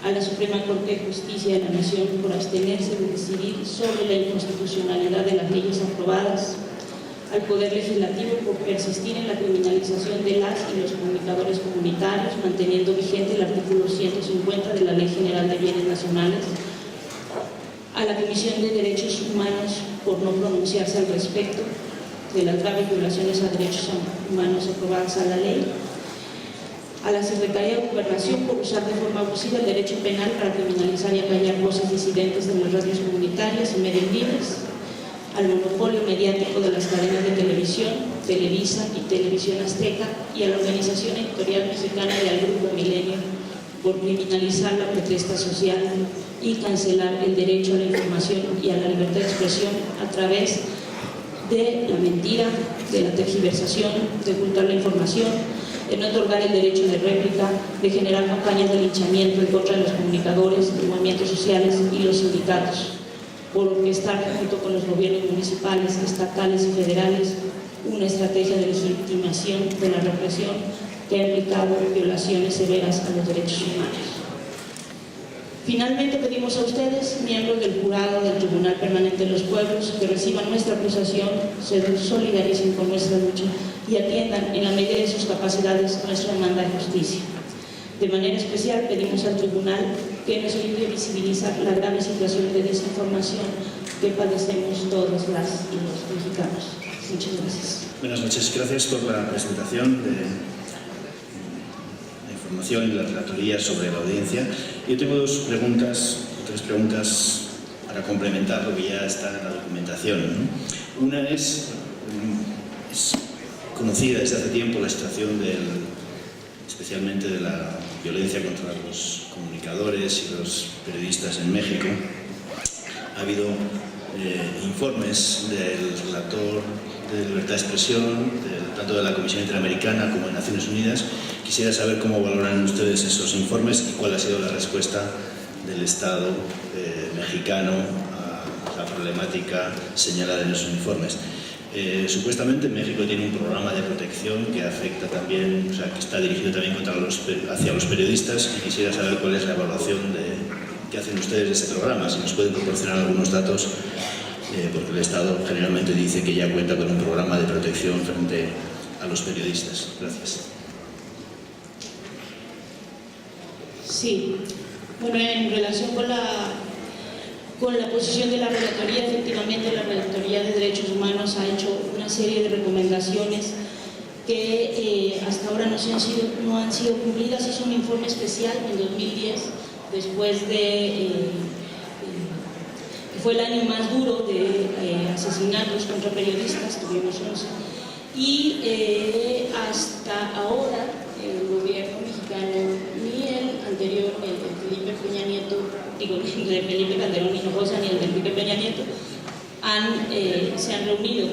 a la Suprema Corte de Justicia de la Nación por abstenerse de decidir sobre la inconstitucionalidad de las leyes aprobadas, al Poder Legislativo por persistir en la criminalización de las y los comunicadores comunitarios, manteniendo vigente el artículo 150 de la Ley General de Bienes Nacionales, a la Comisión de Derechos Humanos por no pronunciarse al respecto de las graves violaciones a derechos humanos aprobadas a la ley, a la Secretaría de Gobernación por usar de forma abusiva el derecho penal para criminalizar y acallar voces disidentes de las radios comunitarias y medios libres, al monopolio mediático de las cadenas de televisión, Televisa y Televisión Azteca, y a la Organización Editorial Mexicana y al Grupo Milenio por criminalizar la protesta social y cancelar el derecho a la información y a la libertad de expresión a través de la mentira, de la tergiversación, de ocultar la información, de no otorgar el derecho de réplica, de generar campañas de linchamiento en contra de los comunicadores, de movimientos sociales y los sindicatos, por orquestar junto con los gobiernos municipales, estatales y federales una estrategia de legitimación de la represión que ha implicado violaciones severas a los derechos humanos. Finalmente pedimos a ustedes, miembros del jurado del Tribunal Permanente de los Pueblos, que reciban nuestra acusación, se solidaricen con nuestra lucha y atiendan en la medida de sus capacidades nuestra demanda de justicia. De manera especial pedimos al Tribunal que nos ayude a visibilizar la grave situación de desinformación que padecemos todas las y los mexicanos. Muchas gracias. Buenas noches, gracias por la presentación de la información y la relatoría sobre la audiencia. Yo tengo tres preguntas para complementar lo que ya está en la documentación, ¿no? Una es conocida desde hace tiempo la situación especialmente de la violencia contra los comunicadores y los periodistas en México. Ha habido informes del relator de libertad de expresión, tanto de la Comisión Interamericana como de Naciones Unidas. Quisiera saber cómo valoran ustedes esos informes y cuál ha sido la respuesta del Estado mexicano a la problemática señalada en esos informes. Supuestamente México tiene un programa de protección que afecta también, que está dirigido también hacia los periodistas, y quisiera saber cuál es la evaluación que hacen ustedes de ese programa, si nos pueden proporcionar algunos datos porque el Estado generalmente dice que ya cuenta con un programa de protección frente a los periodistas. Gracias. Sí, bueno, en relación con la posición de la Relatoría, efectivamente la Relatoría de Derechos Humanos ha hecho una serie de recomendaciones que hasta ahora no han sido cumplidas. Hizo un informe especial en 2010, después de que fue el año más duro de asesinatos contra periodistas, tuvimos 11, y hasta ahora el gobierno mexicano, ni el anterior, el de Felipe Peña Nieto, digo, el de Felipe Calderón Hinojosa, ni el de Felipe Peña Nieto, se han reunido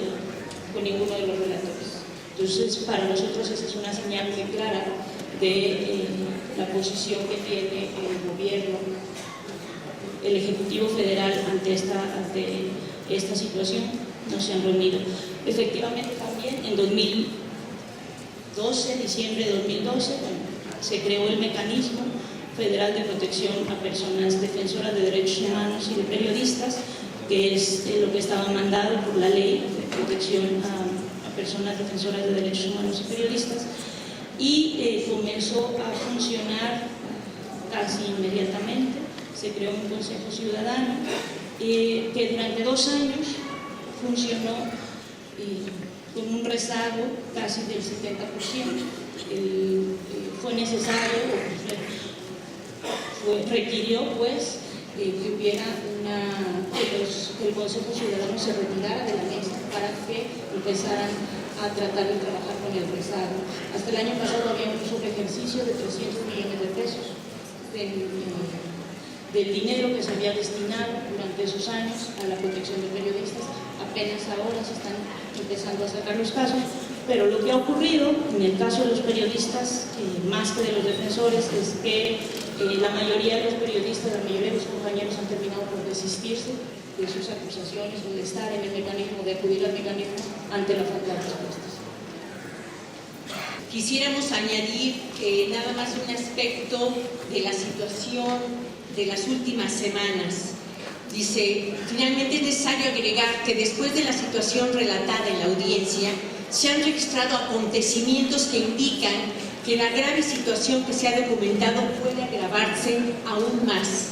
con ninguno de los relatores. Entonces, para nosotros esa es una señal muy clara de la posición que tiene el gobierno, el Ejecutivo Federal ante esta situación. No se han reunido. Efectivamente, también en 2012, diciembre de 2012, se creó el Mecanismo Federal de Protección a Personas Defensoras de Derechos Humanos y de Periodistas, que es lo que estaba mandado por la Ley de Protección a Personas Defensoras de Derechos Humanos y Periodistas, y comenzó a funcionar casi inmediatamente. Se creó un Consejo Ciudadano que durante 2 años funcionó con un rezago casi del 70%. Fue necesario, requirió pues que hubiera que el Consejo Ciudadano se retirara de la mesa para que empezaran a tratar de trabajar con el rezago. Hasta el año pasado había un ejercicio de 300 millones de pesos del dinero que se había destinado durante esos años a la protección de periodistas. Apenas ahora se están empezando a sacar los casos, pero lo que ha ocurrido en el caso de los periodistas, más que de los defensores, es que la mayoría de los periodistas, la mayoría de los compañeros han terminado por desistirse de sus acusaciones o de estar en el mecanismo, de acudir al mecanismo ante la falta de respuestas. Quisiéramos añadir que nada más un aspecto de la situación de las últimas semanas. Dice, finalmente es necesario agregar que después de la situación relatada en la audiencia, se han registrado acontecimientos que indican que la grave situación que se ha documentado puede agravarse aún más.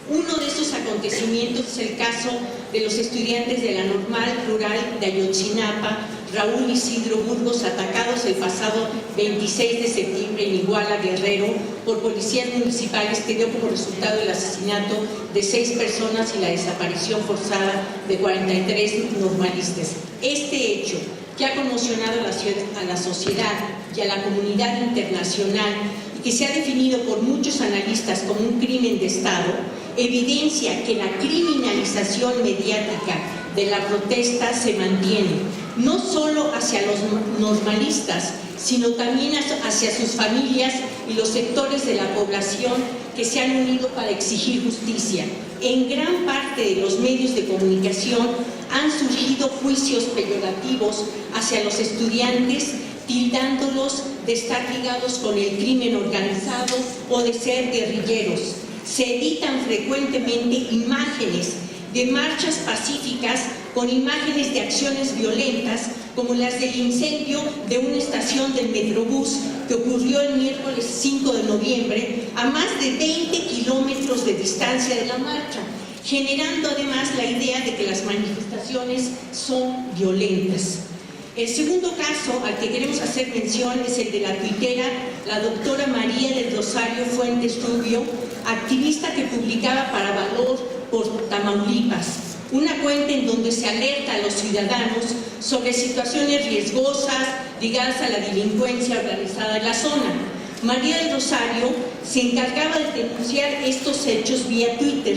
Uno de esos acontecimientos es el caso de los estudiantes de la Normal Rural de Ayotzinapa, Raúl Isidro Burgos, atacados el pasado 26 de septiembre en Iguala, Guerrero, por policías municipales, que dio como resultado el asesinato de 6 personas y la desaparición forzada de 43 normalistas. Este hecho, que ha conmocionado a la sociedad y a la comunidad internacional y que se ha definido por muchos analistas como un crimen de Estado, evidencia que la criminalización mediática de la protesta se mantiene, no solo hacia los normalistas, sino también hacia sus familias y los sectores de la población que se han unido para exigir justicia. En gran parte de los medios de comunicación han surgido juicios peyorativos hacia los estudiantes, tildándolos de estar ligados con el crimen organizado o de ser guerrilleros. Se editan frecuentemente imágenes de marchas pacíficas con imágenes de acciones violentas, como las del incendio de una estación del Metrobús que ocurrió el miércoles 5 de noviembre a más de 20 kilómetros de distancia de la marcha, generando además la idea de que las manifestaciones son violentas. El segundo caso al que queremos hacer mención es el de la tuitera, la doctora María del Rosario Fuentes Rubio, activista que publicaba para Valor por Tamaulipas, una cuenta en donde se alerta a los ciudadanos sobre situaciones riesgosas ligadas a la delincuencia organizada en la zona. María del Rosario se encargaba de denunciar estos hechos vía Twitter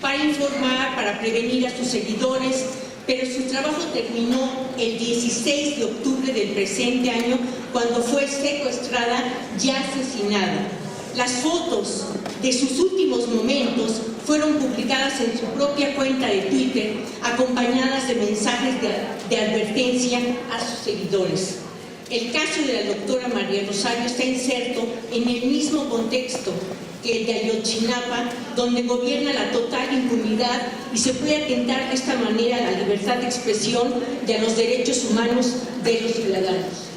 para informar, para prevenir a sus seguidores, pero su trabajo terminó el 16 de octubre del presente año, cuando fue secuestrada y asesinada. Las fotos de sus últimos momentos fueron publicadas en su propia cuenta de Twitter, acompañadas de mensajes de advertencia a sus seguidores. El caso de la doctora María Rosario está inserto en el mismo contexto que el de Ayotzinapa, donde gobierna la total impunidad y se puede atentar de esta manera a la libertad de expresión y a los derechos humanos de los ciudadanos.